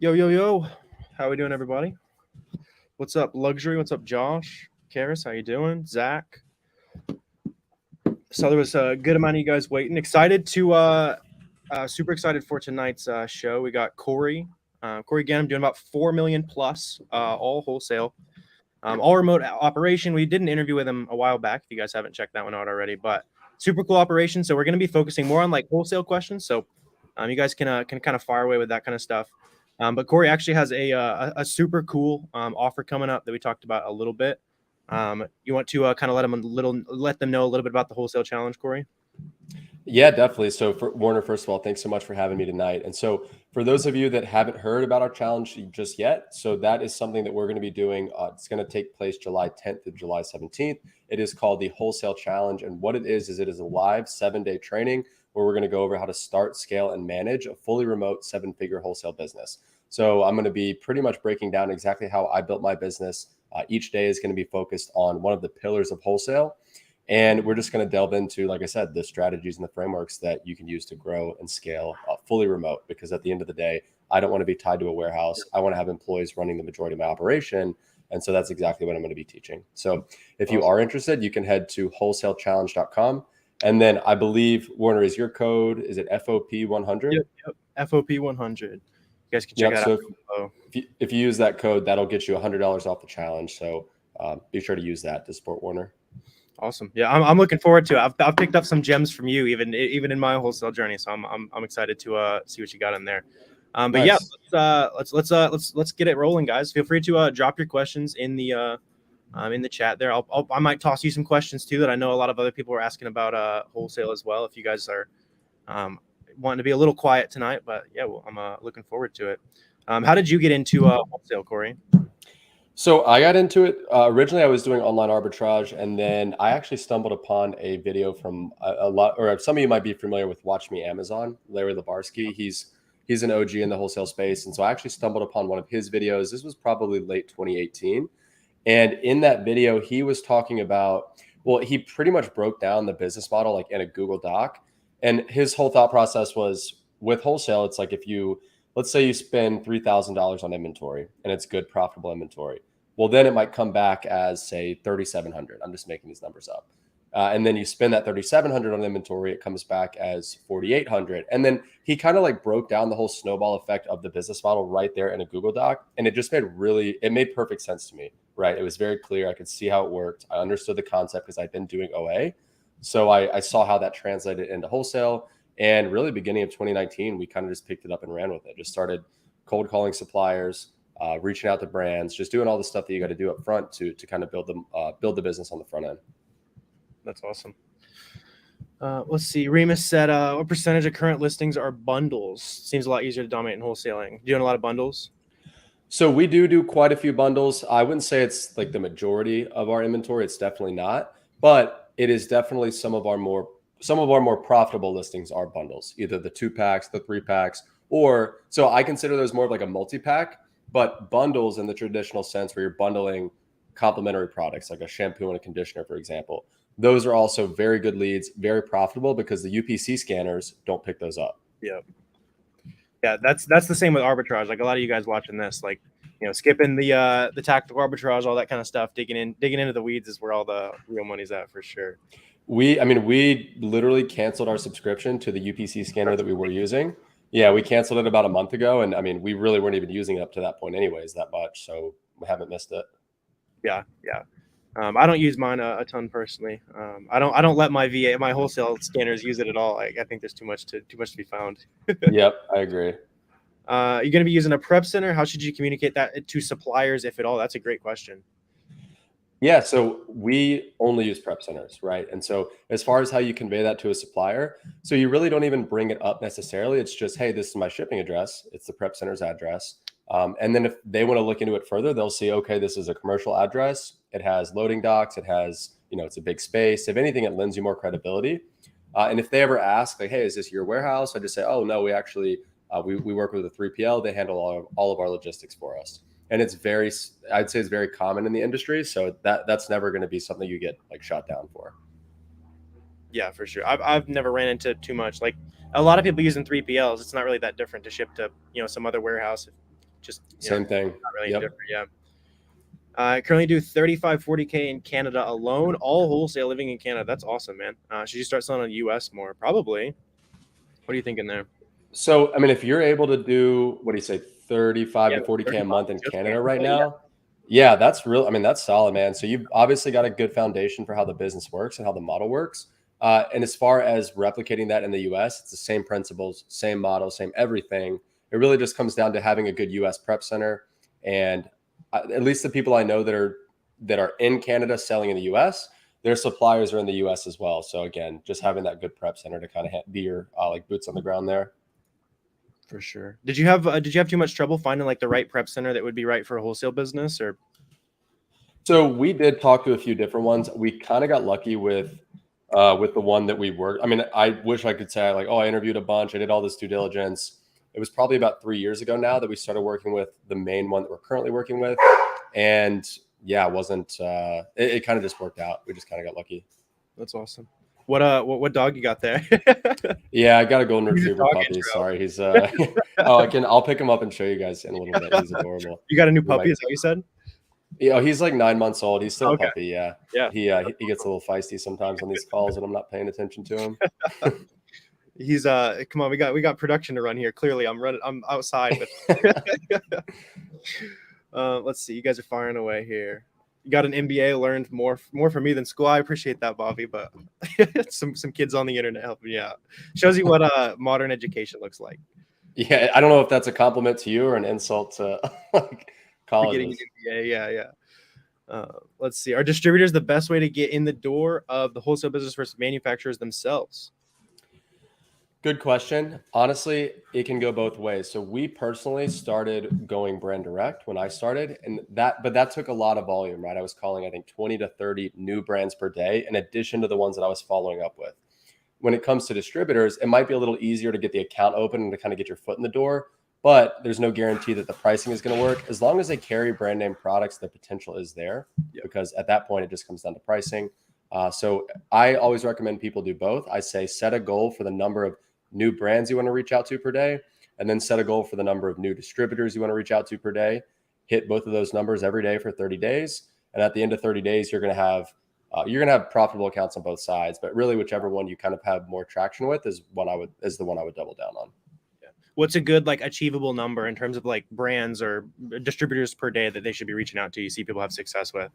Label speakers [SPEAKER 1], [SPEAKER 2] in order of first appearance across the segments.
[SPEAKER 1] Yo, yo, yo. How we doing, everybody? What's up, Luxury? What's up, Josh? Karis, how you doing? Zach? So there was a good amount of you guys waiting. Excited to, super excited for tonight's show. We got Corey. Corey Gannon doing about 4 million plus, all wholesale, all remote operation. We did an interview with him a while back. If you guys haven't checked that one out already, but super cool operation. So we're going to be focusing more on like wholesale questions. So you guys can kind of fire away with that kind of stuff. But Corey actually has a super cool offer coming up that we talked about a little bit. You want to kind of let them know a little bit about the wholesale challenge, Corey?
[SPEAKER 2] Yeah, definitely. So, Warner, first of all, thanks so much for having me tonight. And so, for those of you that haven't heard about our challenge just yet, so that is something that we're going to be doing. It's going to take place July 10th to July 17th. It is called the Wholesale Challenge. And what it is it is a live 7-day training where we're going to go over how to start, scale, and manage a fully remote 7-figure wholesale business. So, I'm going to be pretty much breaking down exactly how I built my business. Each day is going to be focused on one of the pillars of wholesale. And we're just going to delve into, like I said, the strategies and the frameworks that you can use to grow and scale fully remote. Because at the end of the day, I don't want to be tied to a warehouse. I want to have employees running the majority of my operation. And so that's exactly what I'm going to be teaching. So if you are interested, you can head to wholesalechallenge.com. And then I believe, Warner, is your code, is it FOP100?
[SPEAKER 1] Yep. FOP100. You guys can check that out.
[SPEAKER 2] So if you use that code, that'll get you $100 off the challenge. So be sure to use that to support Warner.
[SPEAKER 1] Awesome. Yeah, I'm looking forward to it. I've picked up some gems from you, even in my wholesale journey. So I'm excited to see what you got in there. But nice. Yeah, let's get it rolling, guys. Feel free to drop your questions in the chat there. I might toss you some questions too that I know a lot of other people are asking about wholesale as well. If you guys are wanting to be a little quiet tonight, but yeah, well, I'm looking forward to it. How did you get into wholesale, Corey?
[SPEAKER 2] So I got into it. Originally, I was doing online arbitrage, and then I actually stumbled upon a video from a lot, or some of you might be familiar with Watch Me Amazon, Larry Labarsky. He's an OG in the wholesale space, and so I actually stumbled upon one of his videos. This was probably late 2018, and in that video, he was talking about, well, he pretty much broke down the business model like in a Google Doc, and his whole thought process was with wholesale, it's like if you, let's say you spend $3,000 on inventory, and it's good, profitable inventory. Well, then it might come back as, say, 3,700. I'm just making these numbers up. And then you spend that 3,700 on inventory, it comes back as 4,800. And then he kind of like broke down the whole snowball effect of the business model right there in a Google Doc. And it just made perfect sense to me, right? It was very clear. I could see how it worked. I understood the concept because I'd been doing OA. So I saw how that translated into wholesale. And really beginning of 2019, we kind of just picked it up and ran with it. Just started cold calling suppliers, reaching out to brands, just doing all the stuff that you got to do up front to kind of build the business on the front end.
[SPEAKER 1] That's awesome. Let's see. Remus said, what percentage of current listings are bundles? Seems a lot easier to dominate in wholesaling. Doing a lot of bundles?
[SPEAKER 2] So we do quite a few bundles. I wouldn't say it's like the majority of our inventory. It's definitely not, but it is definitely some of our more profitable listings are bundles, either the 2-packs, the 3-packs, or so I consider those more of like a multi-pack. But bundles in the traditional sense where you're bundling complementary products like a shampoo and a conditioner, for example, those are also very good leads, very profitable because the UPC scanners don't pick those up.
[SPEAKER 1] Yeah, that's the same with arbitrage. Like a lot of you guys watching this, like, skipping the tactical arbitrage, all that kind of stuff, digging into the weeds is where all the real money's at for sure.
[SPEAKER 2] We literally canceled our subscription to the UPC scanner that we were using. Yeah, we canceled it about a month ago. And we really weren't even using it up to that point anyways, that much. So we haven't missed it.
[SPEAKER 1] Yeah. I don't use mine a ton personally. I don't let my wholesale scanners use it at all. I think there's too much to be found.
[SPEAKER 2] Yep, I agree.
[SPEAKER 1] You're going to be using a prep center. How should you communicate that to suppliers, if at all? That's a great question.
[SPEAKER 2] Yeah, so we only use prep centers, right? And so as far as how you convey that to a supplier, so you really don't even bring it up necessarily. It's just, hey, this is my shipping address. It's the prep center's address. And then if they want to look into it further, they'll see, okay, this is a commercial address. It has loading docks. It has, it's a big space. If anything, it lends you more credibility. And if they ever ask, like, hey, is this your warehouse? I just say, oh, no, we actually, we work with a 3PL. They handle all of our logistics for us. And I'd say it's very common in the industry. So that's never going to be something you get like shot down for.
[SPEAKER 1] Yeah, for sure. I've never ran into too much. Like a lot of people using 3PLs. It's not really that different to ship to, some other warehouse. Just
[SPEAKER 2] Same thing.
[SPEAKER 1] not really
[SPEAKER 2] Yep.
[SPEAKER 1] different. Yeah. I currently do 35, 40K in Canada alone, all wholesale living in Canada. That's awesome, man. Should you start selling in the US more? Probably. What are you thinking there?
[SPEAKER 2] So, I mean, if you're able to do, what do you say, 35
[SPEAKER 1] Yeah,
[SPEAKER 2] to 40K a
[SPEAKER 1] 35
[SPEAKER 2] month in
[SPEAKER 1] just
[SPEAKER 2] Canada right
[SPEAKER 1] Canada. Yeah.
[SPEAKER 2] now, yeah, that's real. I mean, that's solid, man. So you've obviously got a good foundation for how the business works and how the model works. And as far as replicating that in the US, it's the same principles, same model, same everything. It really just comes down to having a good US prep center. And at least the people I know that are in Canada selling in the US, their suppliers are in the US as well. So again, just having that good prep center to kind of be your like boots on the ground there.
[SPEAKER 1] For sure. Did you have too much trouble finding like the right prep center that would be right for a wholesale business or?
[SPEAKER 2] So we did talk to a few different ones. We kind of got lucky with the one that we worked. I mean, I wish I could say like, oh, I interviewed a bunch, I did all this due diligence. It was probably about 3 years ago now that we started working with the main one that we're currently working with, and yeah, it wasn't. It kind of just worked out. We just kind of got lucky.
[SPEAKER 1] That's awesome. What dog you got there?
[SPEAKER 2] Yeah, I got a golden
[SPEAKER 1] He's a
[SPEAKER 2] retriever
[SPEAKER 1] dog
[SPEAKER 2] puppy.
[SPEAKER 1] intro.
[SPEAKER 2] Sorry, he's I'll pick him up and show you guys in a little bit. He's adorable.
[SPEAKER 1] You got a new
[SPEAKER 2] We might-
[SPEAKER 1] puppy, is that what you said?
[SPEAKER 2] He's like 9 months old. He's still
[SPEAKER 1] Okay.
[SPEAKER 2] a puppy. Yeah.
[SPEAKER 1] Yeah.
[SPEAKER 2] He gets a little feisty sometimes on these calls and I'm not paying attention to him.
[SPEAKER 1] He's come on, we got production to run here. Clearly, I'm outside. Let's see. You guys are firing away here. You got an MBA, learned more from me than school. I appreciate that, Bobby, but some kids on the internet helping you out. Shows you what modern education looks like.
[SPEAKER 2] Yeah, I don't know if that's a compliment to you or an insult to like
[SPEAKER 1] For getting
[SPEAKER 2] colleges.
[SPEAKER 1] an MBA, yeah. Let's see. Are distributors the best way to get in the door of the wholesale business versus manufacturers themselves?
[SPEAKER 2] Good question. Honestly, it can go both ways. So we personally started going brand direct when I started, but that took a lot of volume, right? I was calling, I think, 20 to 30 new brands per day, in addition to the ones that I was following up with. When it comes to distributors, it might be a little easier to get the account open and to kind of get your foot in the door, but there's no guarantee that the pricing is going to work. As long as they carry brand name products, the potential is there, because at that point, it just comes down to pricing. So I always recommend people do both. I say set a goal for the number of new brands you want to reach out to per day, and then set a goal for the number of new distributors you want to reach out to per day. Hit both of those numbers every day for 30 days. And at the end of 30 days, you're going to have profitable accounts on both sides, but really whichever one you kind of have more traction with is the one I would double down on.
[SPEAKER 1] Yeah. What's a good like achievable number in terms of like brands or distributors per day that they should be reaching out to? You see people have success with.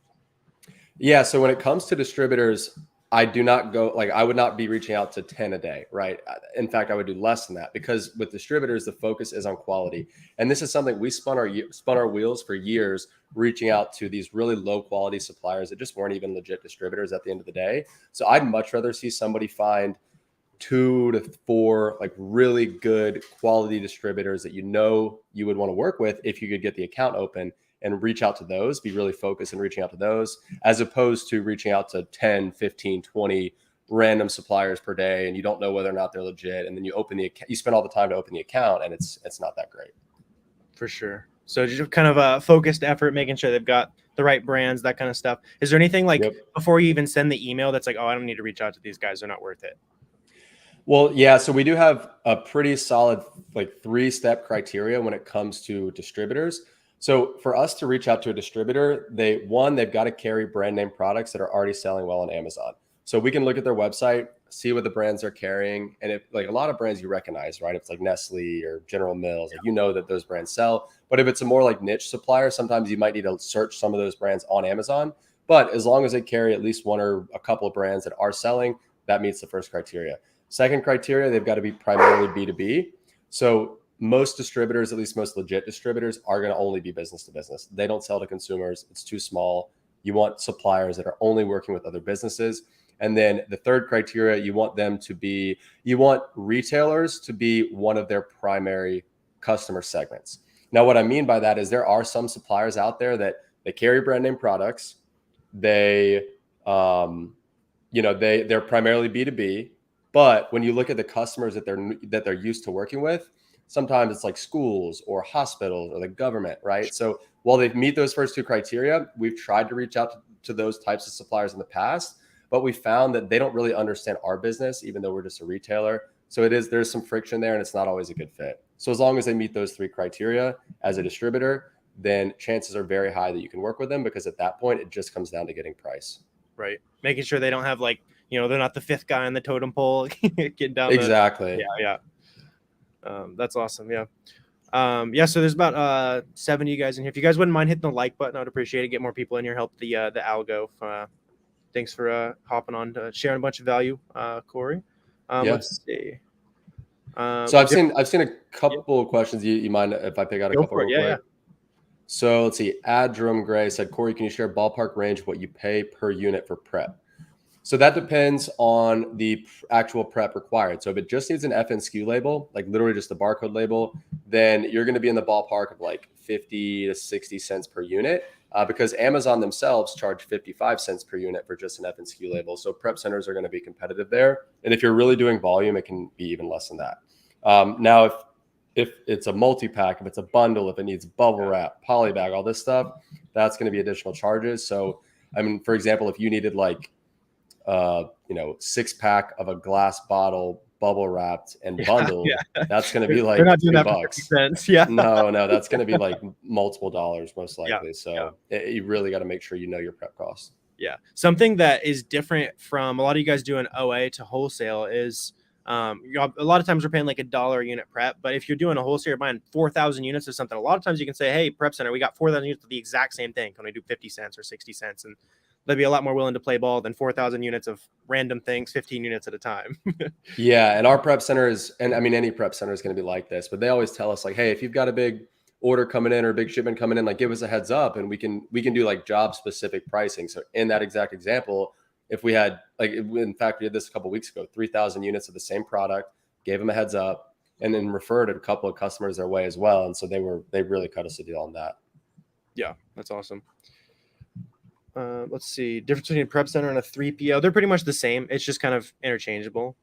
[SPEAKER 2] Yeah. So when it comes to distributors, I would not be reaching out to 10 a day, right? In fact, I would do less than that, because with distributors, the focus is on quality. And this is something we spun our wheels for years, reaching out to these really low quality suppliers that just weren't even legit distributors at the end of the day. So I'd much rather see somebody find 2 to 4 like really good quality distributors that you would want to work with if you could get the account open, and reach out to those, be really focused in reaching out to those, as opposed to reaching out to 10, 15, 20 random suppliers per day, and you don't know whether or not they're legit. And then you spend all the time to open the account, and it's not that great.
[SPEAKER 1] For sure. So just kind of a focused effort, making sure they've got the right brands, that kind of stuff. Is there anything like before you even send the email that's like, oh, I don't need to reach out to these guys, they're not worth it?
[SPEAKER 2] Well, yeah. So we do have a pretty solid like 3-step criteria when it comes to distributors. So for us to reach out to a distributor, they've got to carry brand name products that are already selling well on Amazon. So we can look at their website, see what the brands are carrying. And if like a lot of brands you recognize, right? If it's like Nestle or General Mills, like, you know that those brands sell. But if it's a more like niche supplier, sometimes you might need to search some of those brands on Amazon. But as long as they carry at least one or a couple of brands that are selling, that meets the first criteria. Second criteria, they've got to be primarily B2B. So most distributors, at least most legit distributors, are going to only be business to business. They don't sell to consumers. It's too small. You want suppliers that are only working with other businesses. And then the third criteria, you want retailers to be one of their primary customer segments. Now, what I mean by that is there are some suppliers out there that they carry brand name products. They're primarily B2B, but when you look at the customers that they're used to working with, sometimes it's like schools or hospitals or the government, right? So while they meet those first 2 criteria, we've tried to reach out to those types of suppliers in the past, but we found that they don't really understand our business, even though we're just a retailer. So there's some friction there, and it's not always a good fit. So as long as they meet those 3 criteria as a distributor, then chances are very high that you can work with them, because at that point, it just comes down to getting price.
[SPEAKER 1] Right. Making sure they don't have like, they're not the 5th guy on the totem pole getting down
[SPEAKER 2] Exactly.
[SPEAKER 1] Yeah. That's awesome. Yeah. Yeah, so there's about 70 of you guys in here. If you guys wouldn't mind hitting the like button, I'd appreciate it. Get more people in here, help the algo. Thanks for hopping on to sharing a bunch of value, Corey. Let's see.
[SPEAKER 2] So I've seen a couple of questions. You mind if I pick out a couple real quick?
[SPEAKER 1] Yeah.
[SPEAKER 2] So let's see. Adrum Gray said, Corey, can you share a ballpark range of what you pay per unit for prep? So that depends on the actual prep required. So if it just needs an FNSKU label, like literally just a barcode label, then you're going to be in the ballpark of like 50 to 60 cents per unit, because Amazon themselves charge 55 cents per unit for just an FNSKU label. So prep centers are going to be competitive there. And if you're really doing volume, it can be even less than that. Now, if it's a multi-pack, if it's a bundle, if it needs bubble wrap, polybag, all this stuff, that's going to be additional charges. So, I mean, for example, if you needed like 6-pack of a glass bottle, bubble wrapped and bundled, that's going to be like
[SPEAKER 1] they're not doing
[SPEAKER 2] $3.
[SPEAKER 1] That for 50 cents. Yeah.
[SPEAKER 2] No, that's going to be like multiple dollars most likely. You really got to make sure you know your prep costs.
[SPEAKER 1] Yeah. Something that is different from a lot of you guys doing OA to wholesale is a lot of times we're paying like $1 a unit prep, but if you're doing a wholesale, you're buying 4,000 units or something, a lot of times you can say, hey, prep center, we got 4,000 units of the exact same thing. Can we do 50 cents or 60 cents? And they'd be a lot more willing to play ball than 4,000 units of random things, 15 units at a time.
[SPEAKER 2] Yeah. And our prep center and I mean, any prep center is going to be like this, but they always tell us like, hey, if you've got a big order coming in or a big shipment coming in, like give us a heads up and we can do like job specific pricing. So in that exact example, if we had in fact, we did this a couple of weeks ago, 3,000 units of the same product, gave them a heads up, and then referred a couple of customers their way as well. And so they really cut us a deal on that.
[SPEAKER 1] Yeah, that's awesome. Let's see. Difference between a prep center and a 3PL. They're pretty much the same. It's just kind of interchangeable.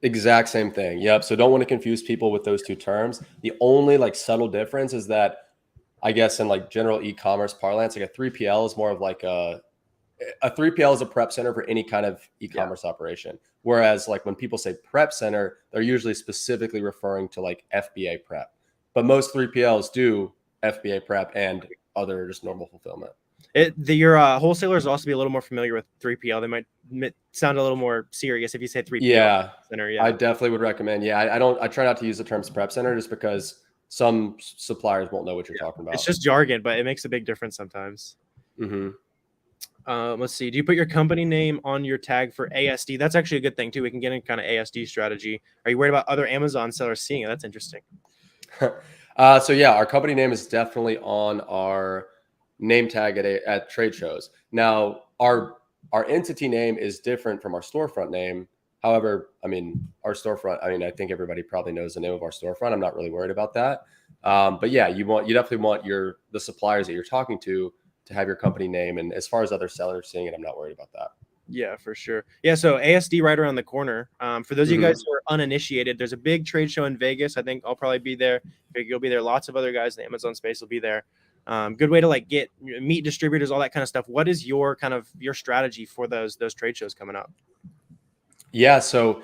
[SPEAKER 2] Exact same thing. Yep. So don't want to confuse people with those two terms. The only like subtle difference is that I guess in like general e-commerce parlance, like a 3PL is more of like a 3PL is a prep center for any kind of e-commerce operation. Whereas like when people say prep center, they're usually specifically referring to like FBA prep. But most 3PLs do FBA prep and other just normal fulfillment.
[SPEAKER 1] Your wholesalers also be a little more familiar with 3PL. They might sound a little more serious if you say 3PL.
[SPEAKER 2] Yeah,
[SPEAKER 1] center.
[SPEAKER 2] Yeah, I definitely would recommend. Yeah, I try not to use the terms prep center just because some suppliers won't know what you're talking about.
[SPEAKER 1] It's just jargon, but it makes a big difference sometimes.
[SPEAKER 2] Mm-hmm.
[SPEAKER 1] Let's see. Do you put your company name on your tag for ASD? That's actually a good thing too. We can get in kind of ASD strategy. Are you worried about other Amazon sellers seeing it? That's interesting.
[SPEAKER 2] So yeah, our company name is definitely on our name tag at trade shows. Now, our entity name is different from our storefront name. However, I mean, our storefront, I think everybody probably knows the name of our storefront. I'm not really worried about that. But yeah, you definitely want the suppliers that you're talking to have your company name. And as far as other sellers seeing it, I'm not worried about that.
[SPEAKER 1] Yeah, for sure. Yeah, so ASD right around the corner. For those of you guys who are uninitiated, there's a big trade show in Vegas. I think I'll probably be there. You'll be there. Lots of other guys in the Amazon space will be there. Good way to meet distributors, all that kind of stuff. What is your strategy for those trade shows coming up?
[SPEAKER 2] Yeah, so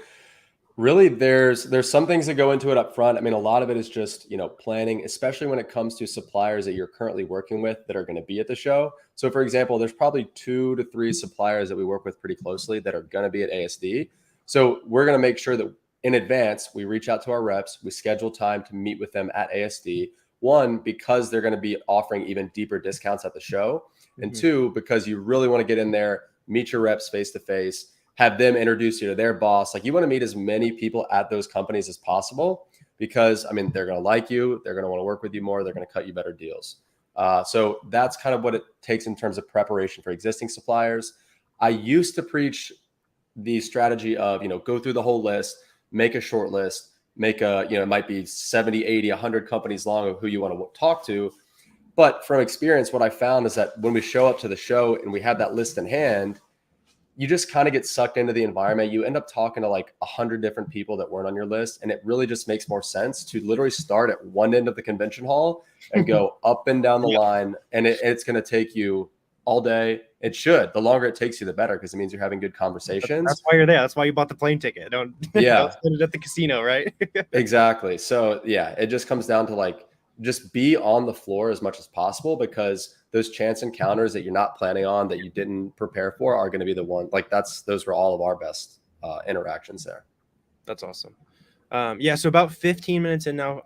[SPEAKER 2] really there's some things that go into it up front. I mean, a lot of it is just, planning, especially when it comes to suppliers that you're currently working with that are going to be at the show. So for example, there's probably 2 to 3 suppliers that we work with pretty closely that are going to be at ASD. So we're going to make sure that in advance, we reach out to our reps, we schedule time to meet with them at ASD. 1, because they're going to be offering even deeper discounts at the show. And 2, because you really want to get in there, meet your reps face to face, have them introduce you to their boss. Like you want to meet as many people at those companies as possible because they're going to like you. They're going to want to work with you more. They're going to cut you better deals. So that's kind of what it takes in terms of preparation for existing suppliers. I used to preach the strategy of, go through the whole list, make a short list, make it might be 70, 80, 100 companies long of who you want to talk to. But from experience, what I found is that when we show up to the show and we have that list in hand, you just kind of get sucked into the environment. You end up talking to like 100 different people that weren't on your list. And it really just makes more sense to literally start at one end of the convention hall and go up and down the line. And it's going to take you all day. It should. The longer it takes you, the better, because it means you're having good conversations.
[SPEAKER 1] That's why you're there. That's why you bought the plane ticket. Don't
[SPEAKER 2] Yeah,
[SPEAKER 1] spend it at the casino, right?
[SPEAKER 2] exactly. So yeah, it just comes down to like just be on the floor as much as possible, because those chance encounters that you're not planning on, that you didn't prepare for, are going to be the one. Like those were all of our best interactions there.
[SPEAKER 1] That's awesome. Yeah, so about 15 minutes in now.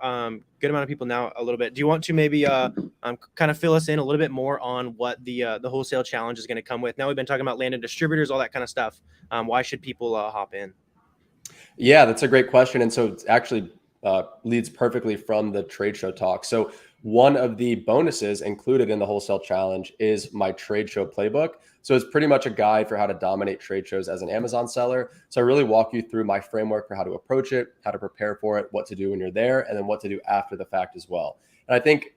[SPEAKER 1] Good amount of people now. A little bit. Do you want to maybe kind of fill us in a little bit more on what the wholesale challenge is going to come with? Now we've been talking about landed distributors, all that kind of stuff. Why should people hop in?
[SPEAKER 2] Yeah, that's a great question. And so it actually leads perfectly from the trade show talk. So one of the bonuses included in the wholesale challenge is my trade show playbook. So it's pretty much a guide for how to dominate trade shows as an Amazon seller. So I really walk you through my framework for how to approach it, how to prepare for it, what to do when you're there, and then what to do after the fact as well. And I think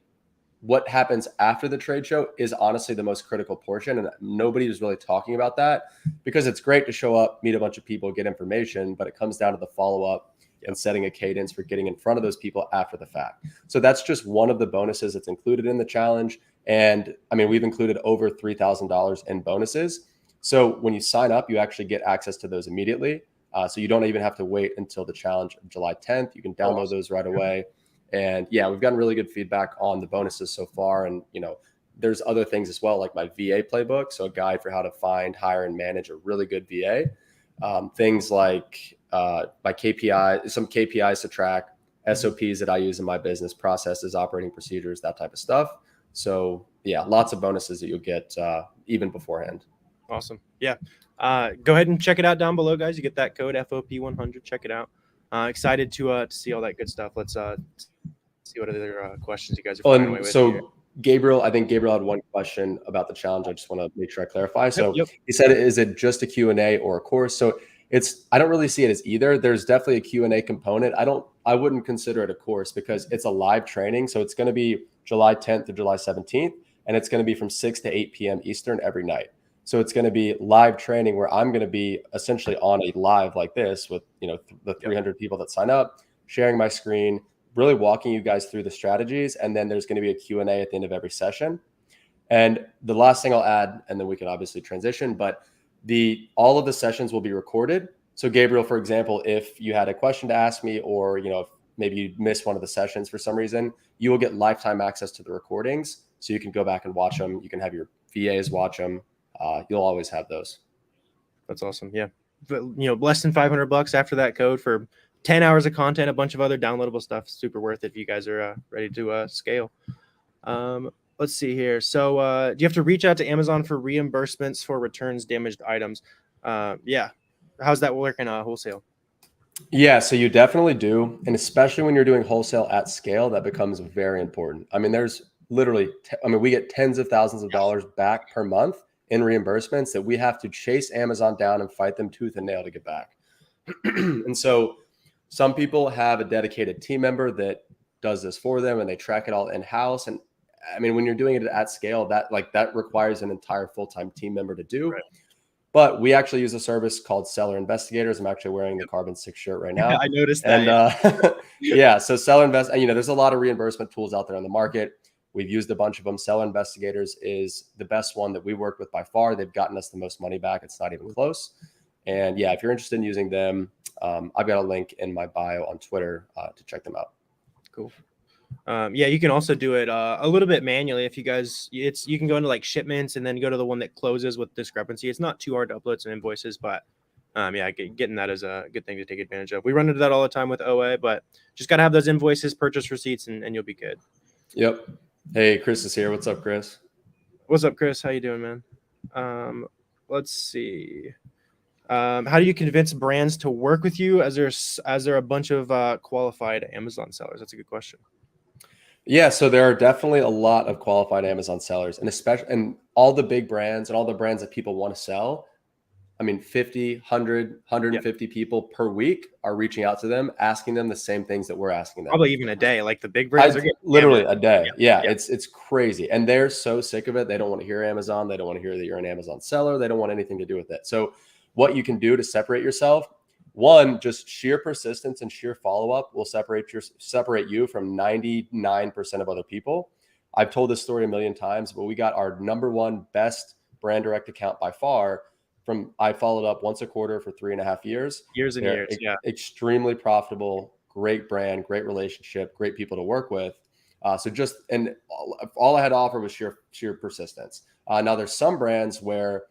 [SPEAKER 2] what happens after the trade show is honestly the most critical portion. And nobody is really talking about that, because it's great to show up, meet a bunch of people, get information, but it comes down to the follow-up and setting a cadence for getting in front of those people after the fact. So that's just one of the bonuses that's included in the challenge. And I mean, we've included over $3,000 in bonuses. So when you sign up, you actually get access to those immediately. So you don't even have to wait until the challenge of July 10th. You can download those right away. And yeah, we've gotten really good feedback on the bonuses so far. And, there's other things as well, like my VA playbook. So a guide for how to find, hire, and manage a really good VA. Things like my KPI, some KPIs to track, SOPs that I use in my business, processes, operating procedures, that type of stuff. So yeah, lots of bonuses that you'll get even beforehand.
[SPEAKER 1] Awesome. Yeah. Go ahead and check it out down below, guys. You get that code FOP100. Check it out. Excited to see all that good stuff. Let's see what other questions you guys are finding away with.
[SPEAKER 2] So
[SPEAKER 1] here.
[SPEAKER 2] I think Gabriel had one question about the challenge. I just want to make sure I clarify. So
[SPEAKER 1] Yep.
[SPEAKER 2] He said, is it just a Q&A or a course? So I don't really see it as either. There's definitely a Q&A component. I wouldn't consider it a course, because it's a live training. So it's going to be July 10th to July 17th, and it's going to be from 6 to 8 p.m. Eastern every night. So it's going to be live training where I'm going to be essentially on a live like this with, the 300 people that sign up, sharing my screen, really walking you guys through the strategies. And then there's going to be a Q&A at the end of every session. And the last thing I'll add, and then we can obviously transition, but all of the sessions will be recorded. So Gabriel, for example, if you had a question to ask me, or, if maybe you missed one of the sessions for some reason, you will get lifetime access to the recordings. So you can go back and watch them. You can have your VAs watch them. You'll always have those.
[SPEAKER 1] That's awesome. Yeah. But, less than $500 after that code for 10 hours of content, a bunch of other downloadable stuff. Super worth it if you guys are ready to scale. Let's see here. So do you have to reach out to Amazon for reimbursements for returns damaged items? Yeah. How's that work in wholesale?
[SPEAKER 2] Yeah, so you definitely do. And especially when you're doing wholesale at scale, that becomes very important. I mean, there's literally, we get tens of thousands of dollars back per month in reimbursements that we have to chase Amazon down and fight them tooth and nail to get back. And so some people have a dedicated team member that does this for them, and they track it all in-house. And I mean, when you're doing it at scale, that requires an entire full-time team member to do. Right. But we actually use a service called Seller Investigators. I'm actually wearing the Carbon 6 shirt right now.
[SPEAKER 1] I noticed that.
[SPEAKER 2] And yeah, so Seller there's a lot of reimbursement tools out there on the market. We've used a bunch of them. Seller Investigators is the best one that we worked with by far. They've gotten us the most money back. It's not even close. And yeah, if you're interested in using them, I've got a link in my bio on Twitter to check them out.
[SPEAKER 1] Cool. Yeah, you can also do it a little bit manually if you guys. You can go into like shipments and then go to the one that closes with discrepancy. It's not too hard to upload some invoices, but yeah, getting that is a good thing to take advantage of. We run into that all the time with OA, but just got to have those invoices, purchase receipts, and you'll be good.
[SPEAKER 2] Yep. Hey, Chris is here. What's up, Chris?
[SPEAKER 1] What's up, Chris? How you doing, man? Let's see. How do you convince brands to work with you as there are a bunch of qualified Amazon sellers? That's a good question.
[SPEAKER 2] Yeah, so there are definitely a lot of qualified Amazon sellers, and all the big brands and all the brands that people want to sell. 50, 100, 150 people per week are reaching out to them, asking them the same things that we're asking them.
[SPEAKER 1] Probably even a day. Like the big brands are
[SPEAKER 2] literally a day. Yeah. It's crazy. And they're so sick of it. They don't want to hear Amazon. They don't want to hear that you're an Amazon seller. They don't want anything to do with it. So what you can do to separate yourself, one, just sheer persistence and sheer follow-up will separate you from 99% of other people. I've told this story a million times, but we got our #1 best brand direct account by far I followed up once a quarter for 3.5 years.
[SPEAKER 1] Years and
[SPEAKER 2] They're
[SPEAKER 1] years. Yeah.
[SPEAKER 2] extremely profitable, great brand, great relationship, great people to work with. And all I had to offer was sheer persistence. Now there's some brands where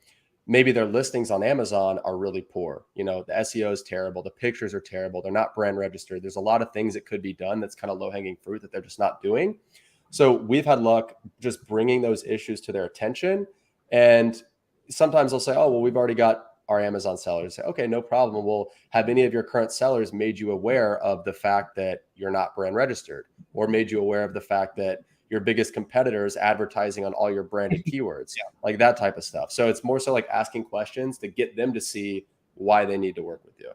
[SPEAKER 2] maybe their listings on Amazon are really poor. You know, the SEO is terrible. The pictures are terrible. They're not brand registered. There's a lot of things that could be done that's kind of low hanging fruit that they're just not doing. So we've had luck just bringing those issues to their attention. And sometimes they'll say, oh, well, we've already got our Amazon sellers. Say, okay, no problem. Well, have any of your current sellers made you aware of the fact that you're not brand registered, or made you aware of the fact that your biggest competitor is advertising on all your branded keywords, like that type of stuff? So it's more so like asking questions to get them to see why they need to work with you.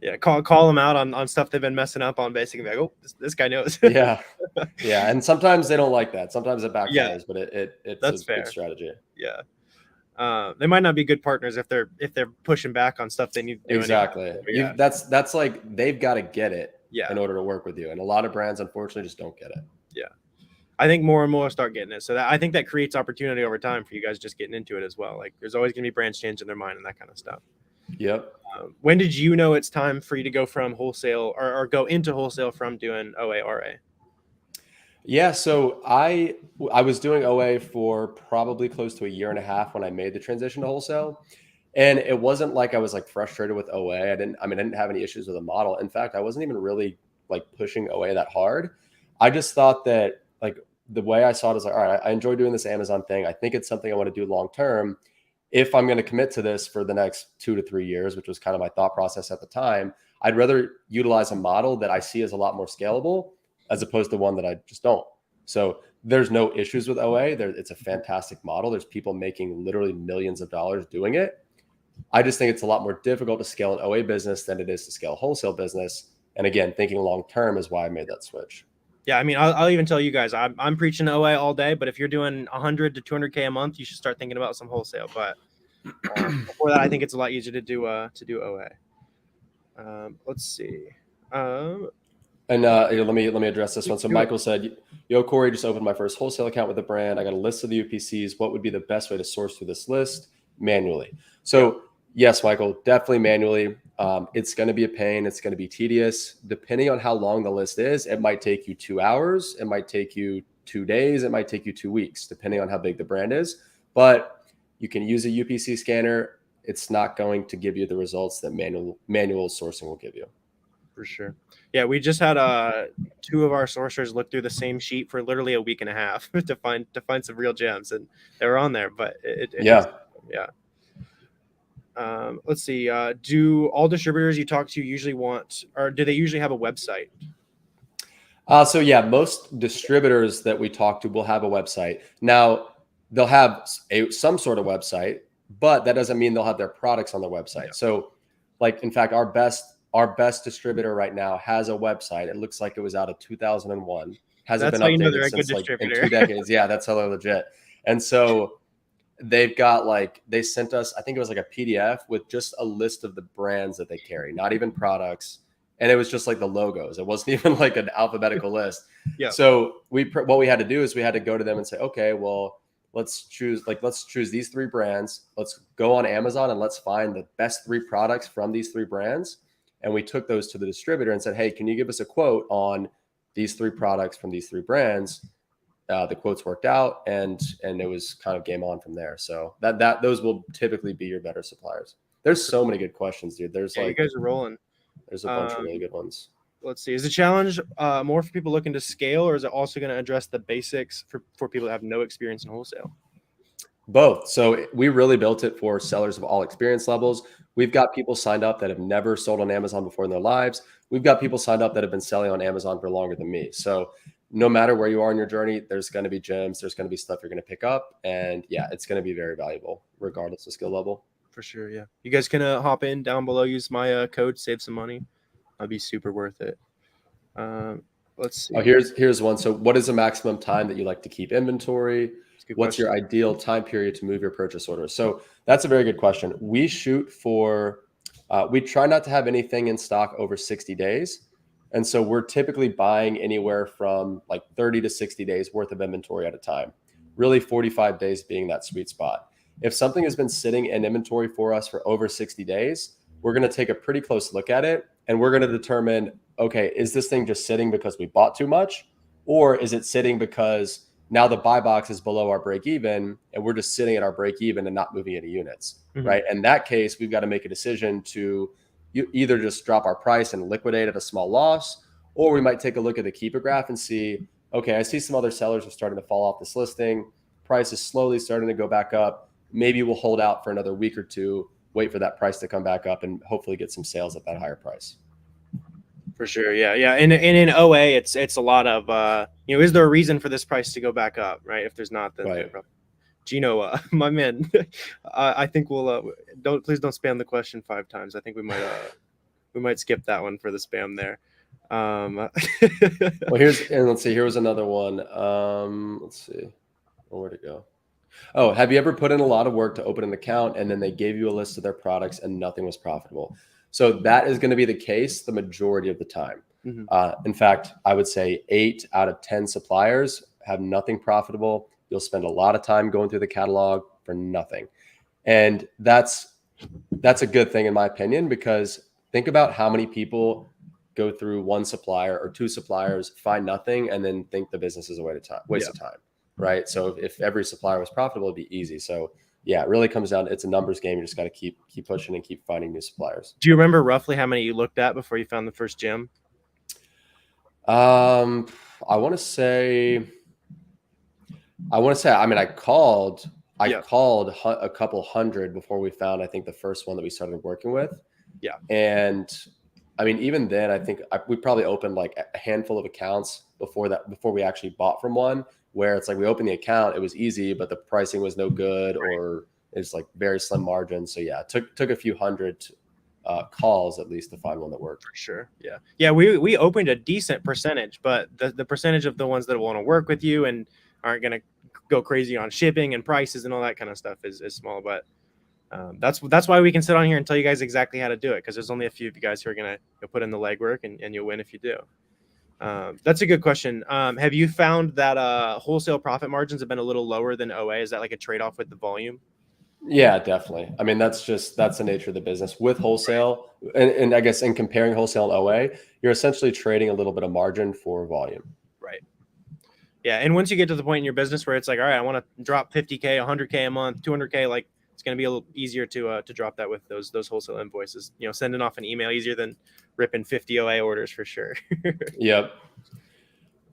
[SPEAKER 1] Yeah, call them out on stuff they've been messing up on, basically. Like, oh, this guy knows.
[SPEAKER 2] Yeah. And sometimes they don't like that. Sometimes it backfires, but it's
[SPEAKER 1] that's
[SPEAKER 2] a
[SPEAKER 1] fair.
[SPEAKER 2] good strategy.
[SPEAKER 1] Yeah. They might not be good partners if they're pushing back on stuff they need to do.
[SPEAKER 2] Exactly.
[SPEAKER 1] Anyway.
[SPEAKER 2] That's like they've got to get it
[SPEAKER 1] in
[SPEAKER 2] order to work with you. And a lot of brands, unfortunately, just don't get it.
[SPEAKER 1] Yeah. I think more and more start getting it. So I think that creates opportunity over time for you guys just getting into it as well. Like there's always going to be brands changing their mind and that kind of stuff.
[SPEAKER 2] Yep.
[SPEAKER 1] When did you know it's time for you to go from wholesale or go into wholesale from doing OA, RA?
[SPEAKER 2] Yeah, so I was doing OA for probably close to 1.5 years when I made the transition to wholesale. And it wasn't like I was like frustrated with OA. I didn't have any issues with the model. In fact, I wasn't even really like pushing OA that hard. I just thought that like the way I saw it is like, all right, I enjoy doing this Amazon thing. I think it's something I want to do long term. If I'm going to commit to this for the next 2 to 3 years, which was kind of my thought process at the time, I'd rather utilize a model that I see as a lot more scalable as opposed to one that I just don't. So there's no issues with OA. It's a fantastic model. There's people making literally millions of dollars doing it. I just think it's a lot more difficult to scale an OA business than it is to scale a wholesale business. And again, thinking long term is why I made that switch.
[SPEAKER 1] Yeah, I mean, I'll even tell you guys, I'm preaching OA all day, but if you're doing 100 to 200K a month, you should start thinking about some wholesale. But before that, I think it's a lot easier to do OA. Let's see.
[SPEAKER 2] And let me address this one. So Michael said, yo, Corey, just opened my first wholesale account with a brand. I got a list of the UPCs. What would be the best way to source through this list? Manually. So yes, Michael, definitely manually. It's going to be a pain. It's going to be tedious. Depending on how long the list is, it might take you 2 hours. It might take you 2 days. It might take you 2 weeks, depending on how big the brand is. But you can use a UPC scanner. It's not going to give you the results that manual sourcing will give you.
[SPEAKER 1] For sure. Yeah, we just had 2 of our sourcers look through the same sheet for literally 1.5 weeks to find some real gems, and they were on there. But yeah. Let's see. Do all distributors you talk to usually want, or do they usually have a website?
[SPEAKER 2] So yeah, most distributors that we talk to will have a website. Now they'll have some sort of website, but that doesn't mean they'll have their products on their website. Yeah. So like, in fact, our best distributor right now has a website. It looks like it was out of 2001. Hasn't been updated since like in 2 decades. Yeah, that's how they're legit. And so they've got they sent us, I think it was like a PDF with just a list of the brands that they carry, not even products. And it was just like the logos. It wasn't even like an alphabetical list. Yeah. So what we had to do is we had to go to them and say, okay, well, let's choose these 3 brands. Let's go on Amazon and let's find the best 3 products from these 3 brands. And we took those to the distributor and said, hey, can you give us a quote on these 3 products from these 3 brands? The quotes worked out, and it was kind of game on from there. So those will typically be your better suppliers. There's so many good questions, dude. There's you
[SPEAKER 1] guys are rolling.
[SPEAKER 2] There's a bunch of really good ones.
[SPEAKER 1] Let's see. Is the challenge more for people looking to scale, or is it also going to address the basics for people that have no experience in wholesale?
[SPEAKER 2] Both. So we really built it for sellers of all experience levels. We've got people signed up that have never sold on Amazon before in their lives. We've got people signed up that have been selling on Amazon for longer than me. So no matter where you are in your journey, there's going to be gems. There's going to be stuff you're going to pick up. And yeah, it's going to be very valuable regardless of skill level.
[SPEAKER 1] For sure. Yeah. You guys can hop in down below, use my code, save some money. That'd be super worth it. Let's see.
[SPEAKER 2] Oh, here's one. So what is the maximum time that you like to keep inventory? What's your ideal time period to move your purchase order? So that's a very good question. We shoot for, we try not to have anything in stock over 60 days. And so we're typically buying anywhere from like 30 to 60 days worth of inventory at a time, really 45 days being that sweet spot. If something has been sitting in inventory for us for over 60 days, we're going to take a pretty close look at it, and we're going to determine, okay, is this thing just sitting because we bought too much, or is it sitting because now the buy box is below our break even and we're just sitting at our break even and not moving any units, right? In that case, we've got to make a decision to either just drop our price and liquidate at a small loss, or we might take a look at the keeper graph and see, okay, I see some other sellers are starting to fall off this listing. Price is slowly starting to go back up. Maybe we'll hold out for another week or two, wait for that price to come back up, and hopefully get some sales at that higher price.
[SPEAKER 1] For sure, yeah. And in OA, it's a lot of is there a reason for this price to go back up, right? If there's not, then
[SPEAKER 2] right.
[SPEAKER 1] Gino, my man, I think we'll please don't spam the question 5 times. I think we might skip that one for the spam there.
[SPEAKER 2] Well, let's see. Here was another one. Let's see, where'd it go? Oh, have you ever put in a lot of work to open an account and then they gave you a list of their products and nothing was profitable? So that is going to be the case the majority of the time. In fact, I would say 8 out of 10 suppliers have nothing profitable. You'll spend a lot of time going through the catalog for nothing. And that's a good thing in my opinion, because think about how many people go through one supplier or 2 suppliers, find nothing, and then think the business is a waste of time, right? So if every supplier was profitable, it'd be easy. So yeah, it really comes down to, it's a numbers game. You just got to keep pushing and keep finding new suppliers.
[SPEAKER 1] Do you remember roughly how many you looked at before you found the first gym?
[SPEAKER 2] I want to say, I mean, I called a couple hundred before we found, I think, the first one that we started working with.
[SPEAKER 1] Yeah.
[SPEAKER 2] And I mean, even then, I think we probably opened like a handful of accounts before we actually bought from one, where it's like we opened the account, it was easy, but the pricing was no good, or it's like very slim margins. So yeah, it took a few hundred calls at least to find one that worked.
[SPEAKER 1] For sure. Yeah. We opened a decent percentage, but the percentage of the ones that want to work with you and aren't going to go crazy on shipping and prices and all that kind of stuff is small. But that's why we can sit on here and tell you guys exactly how to do it, because there's only a few of you guys who are going to put in the legwork, and you'll win if you do. That's a good question. Have you found that wholesale profit margins have been a little lower than OA? Is that like a trade-off with the volume?
[SPEAKER 2] Yeah, definitely. I mean, that's the nature of the business with wholesale. And I guess in comparing wholesale and OA, you're essentially trading a little bit of margin for volume.
[SPEAKER 1] Right. Yeah. And once you get to the point in your business where it's like, all right, I want to drop 50K, 100K a month, 200K, like it's going to be a little easier to drop that with those wholesale invoices. Sending off an email easier than ripping 50 OA orders for sure.
[SPEAKER 2] Yep.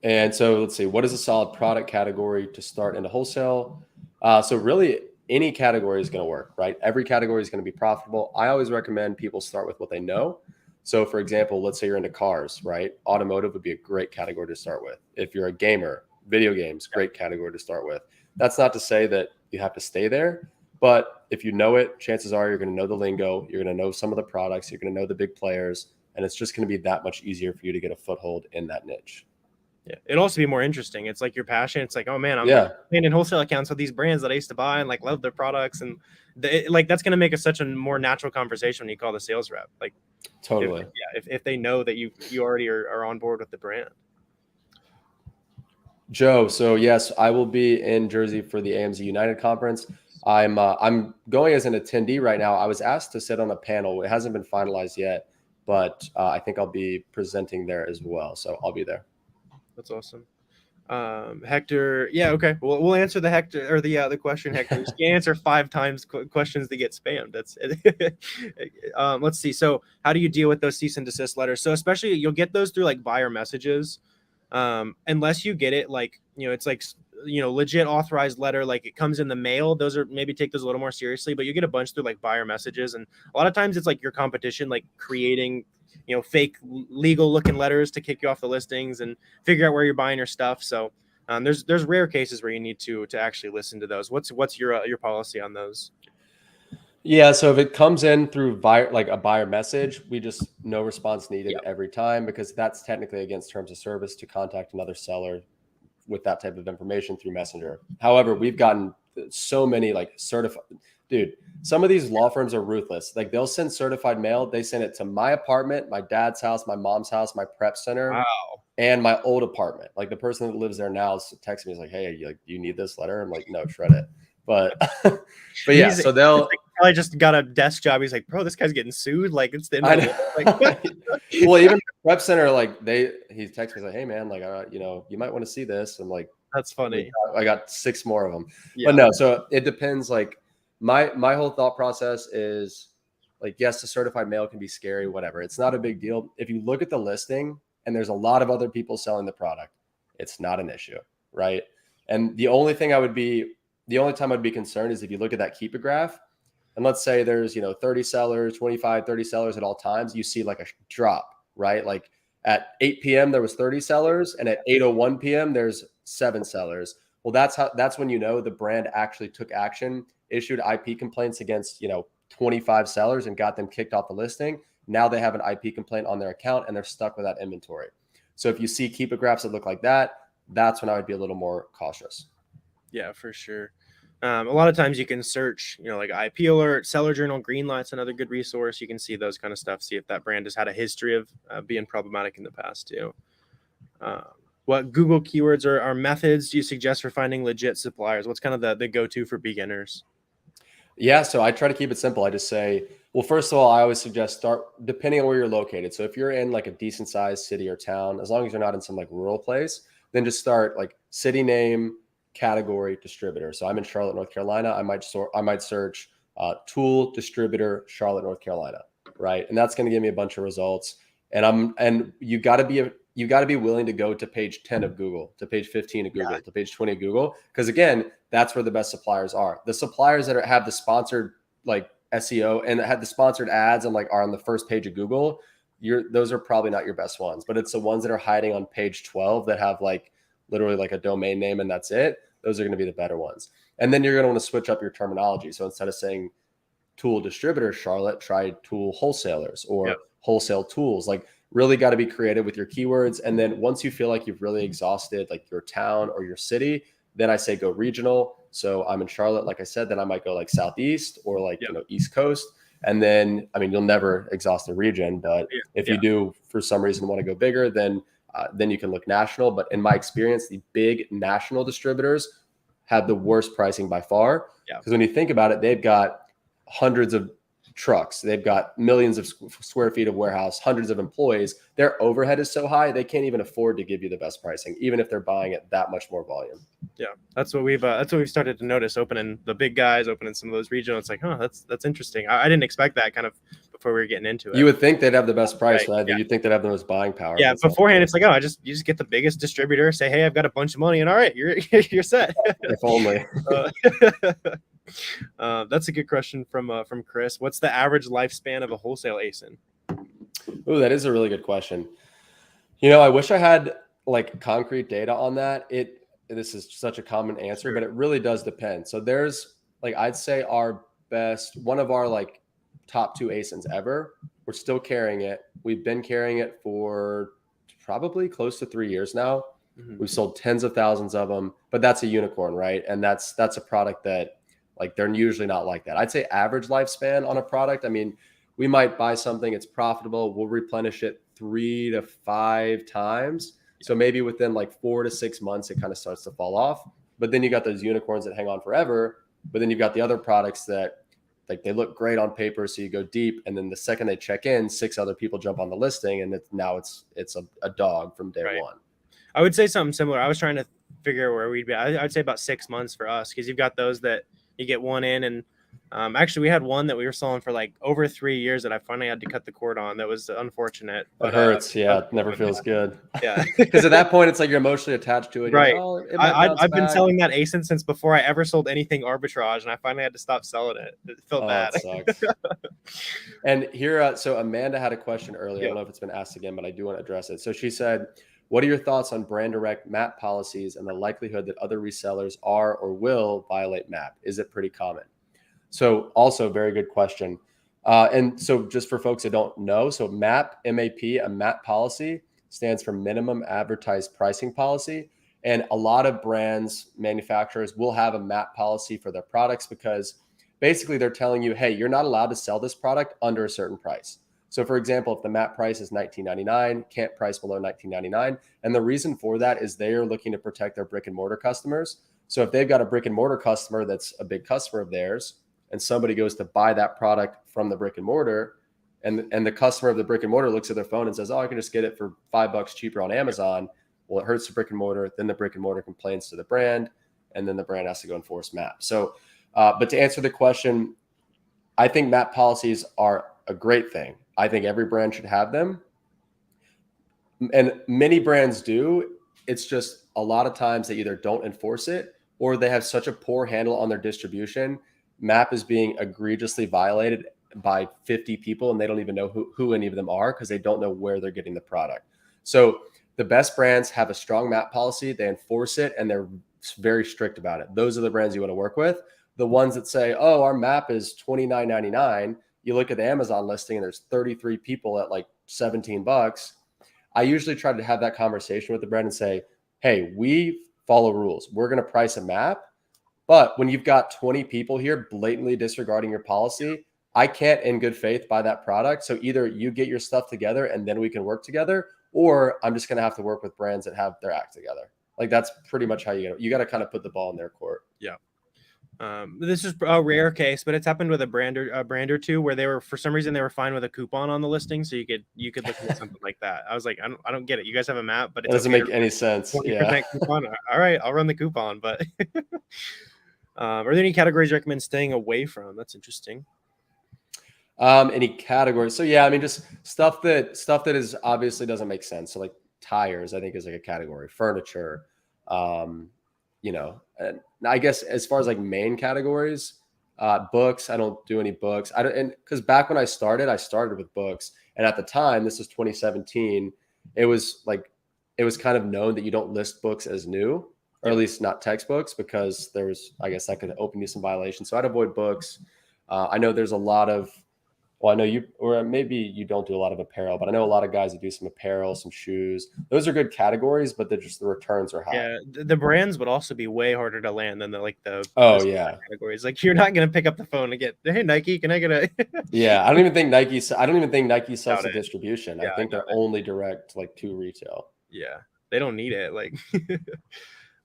[SPEAKER 2] And so let's see, what is a solid product category to start into wholesale? So really any category is going to work, right? Every category is going to be profitable. I always recommend people start with what they know. So for example, let's say you're into cars, right? Automotive would be a great category to start with. If you're a gamer, video games, great category to start with. That's not to say that you have to stay there, but if you know it, chances are you're going to know the lingo, you're going to know some of the products, you're going to know the big players, and it's just going to be that much easier for you to get a foothold in that niche.
[SPEAKER 1] Yeah, it'd also be more interesting. It's like your passion. It's like, oh man, I'm paying in wholesale accounts with these brands that I used to buy and like love their products, and that's going to make such a more natural conversation when you call the sales rep. Like,
[SPEAKER 2] totally.
[SPEAKER 1] If they know that you already are on board with the brand.
[SPEAKER 2] Joe, so yes, I will be in Jersey for the AMZ United conference. I'm going as an attendee right now. I was asked to sit on a panel. It hasn't been finalized yet, but I think I'll be presenting there as well. So I'll be there.
[SPEAKER 1] That's awesome. Hector, yeah, okay. We'll answer the Hector or the question. Hector, you can answer 5 times questions that get spammed. That's it. Let's see. So how do you deal with those cease and desist letters? So especially you'll get those through like buyer messages. Unless you get it like, it's like, legit authorized letter, like it comes in the mail. Those are, maybe take those a little more seriously, but you get a bunch through like buyer messages. And a lot of times it's like your competition, like creating, fake legal looking letters to kick you off the listings and figure out where you're buying your stuff. So there's rare cases where you need to actually listen to those. What's your policy on those?
[SPEAKER 2] Yeah, so if it comes in through like a buyer message, we just no response needed every time, because that's technically against terms of service to contact another seller with that type of information through Messenger. However, we've gotten so many like certified, dude, some of these law firms are ruthless. Like they'll send certified mail. They send it to my apartment, my dad's house, my mom's house, my prep center,
[SPEAKER 1] Wow.
[SPEAKER 2] and my old apartment. Like the person that lives there now texts me, is like, hey, like, do you need this letter? I'm like, no, shred it. But but yeah, so they'll
[SPEAKER 1] like, probably just got a desk job. He's like, bro, this guy's getting sued. Like it's the end of the world. Like,
[SPEAKER 2] well, even the prep center, like he texts me like, hey man, like you know, you might want to see this. I'm like,
[SPEAKER 1] that's funny.
[SPEAKER 2] I got 6 more of them.
[SPEAKER 1] Yeah.
[SPEAKER 2] But no, so it depends. Like my whole thought process is like, yes, the certified mail can be scary, whatever. It's not a big deal. If you look at the listing and there's a lot of other people selling the product, it's not an issue, right? And the only time I'd be concerned is if you look at that Keep It graph, and let's say there's, 30 sellers, 25, 30 sellers at all times, you see like a drop, right? Like at 8 p.m. there was 30 sellers, and at 8:01 p.m. there's 7 sellers. Well, that's when the brand actually took action, issued IP complaints against 25 sellers and got them kicked off the listing. Now they have an IP complaint on their account and they're stuck with that inventory. So if you see Keep It graphs that look like that, that's when I would be a little more cautious.
[SPEAKER 1] Yeah, for sure. A lot of times you can search, like IP alert, seller journal, Greenlight's another good resource. You can see those kind of stuff. See if that brand has had a history of being problematic in the past too. What Google keywords or methods do you suggest for finding legit suppliers? What's kind of the go-to for beginners?
[SPEAKER 2] Yeah, so I try to keep it simple. I just say, well, first of all, I always suggest start depending on where you're located. So if you're in like a decent sized city or town, as long as you're not in some like rural place, then just start like city name, category, distributor. So I'm in Charlotte, North Carolina. I might search tool distributor, Charlotte, North Carolina, right? And that's going to give me a bunch of results. And you got to be willing to go to page 10 of Google, to page 15 of Google, to page 20 of Google, because again, that's where the best suppliers are. The suppliers that have the sponsored like SEO and have the sponsored ads and like are on the first page of Google, those are probably not your best ones. But it's the ones that are hiding on page 12 that have like literally like a domain name and that's it. Those are going to be the better ones. And then you're going to want to switch up your terminology. So instead of saying tool distributor Charlotte, try tool wholesalers or wholesale tools. Like really got to be creative with your keywords. And then once you feel like you've really exhausted like your town or your city, then I say go regional. So I'm in Charlotte, like I said, then I might go like Southeast or like, East Coast. And then, I mean, you'll never exhaust the region, but if you do for some reason want to go bigger, then you can look national. But in my experience, the big national distributors have the worst pricing by far. Because when you think about it, they've got hundreds of trucks, they've got millions of square feet of warehouse, hundreds of employees. Their overhead is so high, they can't even afford to give you the best pricing, even if they're buying at that much more volume. Yeah,
[SPEAKER 1] that's what we've started to notice. Opening the big guys, opening some of those regional. It's like, that's interesting. I didn't expect that kind of before we were getting into it.
[SPEAKER 2] You would think they'd have the best price, right? You'd think they'd have the most buying power.
[SPEAKER 1] Yeah, beforehand, it's like, you just get the biggest distributor, say, hey, I've got a bunch of money, and all right, you're set.
[SPEAKER 2] If only.
[SPEAKER 1] That's a good question from Chris. What's the average lifespan of a wholesale ASIN?
[SPEAKER 2] Oh, that is a really good question. I wish I had like concrete data on that. This is such a common answer, but it really does depend. So there's like, I'd say one of our like top 2 ASINs ever. We're still carrying it. We've been carrying it for probably close to 3 years now. Mm-hmm. We've sold tens of thousands of them, but that's a unicorn, right? And that's a product that like they're usually not like that. I'd say average lifespan on a product. I mean, we might buy something, it's profitable, we'll replenish it 3 to 5 times. So maybe within like 4 to 6 months, it kind of starts to fall off. But then you got those unicorns that hang on forever. But then you've got the other products that like they look great on paper, so you go deep, and then the second they check in, 6 other people jump on the listing, and it's a dog from day one.
[SPEAKER 1] I would say something similar. I was trying to figure where we'd be. I'd say about 6 months for us, because you've got those that you get one in, and actually we had one that we were selling for like over 3 years that I finally had to cut the cord on. That was unfortunate.
[SPEAKER 2] It hurts. It never feels good.
[SPEAKER 1] Yeah.
[SPEAKER 2] Because at that point, it's like you're emotionally attached to it.
[SPEAKER 1] Right.
[SPEAKER 2] Like,
[SPEAKER 1] I've been selling that ASIN since before I ever sold anything arbitrage, and I finally had to stop selling it. It felt bad.
[SPEAKER 2] It sucks. And here, so Amanda had a question earlier. I don't know if it's been asked again, but I do want to address it. So she said, what are your thoughts on brand direct MAP policies and the likelihood that other resellers are or will violate MAP? Is it pretty common? So also very good question. And so just for folks that don't know, so MAP, M-A-P, a MAP policy stands for minimum advertised pricing policy. And a lot of brands, manufacturers will have a MAP policy for their products because basically they're telling you, hey, you're not allowed to sell this product under a certain price. So for example, if the MAP price is $19.99, can't price below $19.99. And the reason for that is they are looking to protect their brick and mortar customers. So if they've got a brick and mortar customer that's a big customer of theirs, and somebody goes to buy that product from the brick and mortar, and the customer of the brick and mortar looks at their phone and says, oh, I can just get it for $5 cheaper on Amazon. Well, it hurts the brick and mortar. Then the brick and mortar complains to the brand, and then the brand has to go enforce MAP. So, but to answer the question, I think MAP policies are a great thing. I think every brand should have them. And many brands do. It's just a lot of times they either don't enforce it or they have such a poor handle on their distribution. MAP is being egregiously violated by 50 people, and they don't even know who any of them are because they don't know where they're getting the product. So the best brands have a strong MAP policy. They enforce it, and they're very strict about it. Those are the brands you want to work with. The ones that say, oh, our MAP is $29.99. You look at the Amazon listing and there's 33 people at like $17. I usually try to have that conversation with the brand and say, hey, we follow rules. We're going to price a MAP. But when you've got 20 people here blatantly disregarding your policy, I can't in good faith buy that product. So either you get your stuff together and then we can work together, or I'm just going to have to work with brands that have their act together. Like that's pretty much how you got to kind of put the ball in their court.
[SPEAKER 1] Yeah. This is a rare case, but it's happened with a brand or two where they were, for some reason, they were fine with a coupon on the listing, so you could look at something like that. I was like, I don't get it. You guys have a MAP, but it
[SPEAKER 2] doesn't make any sense.
[SPEAKER 1] 20%
[SPEAKER 2] Yeah.
[SPEAKER 1] coupon. All right, I'll run the coupon. But are there any categories you recommend staying away from? That's interesting.
[SPEAKER 2] Any categories? So yeah, I mean, just stuff that is obviously doesn't make sense. So like tires, I think is like a category. Furniture. And I guess as far as like main categories, books, I don't do any books. And because back when I started with books, and at the time, this was 2017, it was kind of known that you don't list books as new, or at least not textbooks, because I guess that could open you some violations. So I'd avoid books. I know there's a lot of, well, I know you, or maybe you don't do a lot of apparel, but I know a lot of guys that do some apparel, some shoes. Those are good categories, but the returns are high.
[SPEAKER 1] Yeah, the brands would also be way harder to land than the categories. Like you're not gonna pick up the phone and get, hey Nike, can I get a?
[SPEAKER 2] Yeah, I don't even think Nike sells to distribution.
[SPEAKER 1] Yeah,
[SPEAKER 2] I think they're only direct to retail.
[SPEAKER 1] Yeah, they don't need it. Like,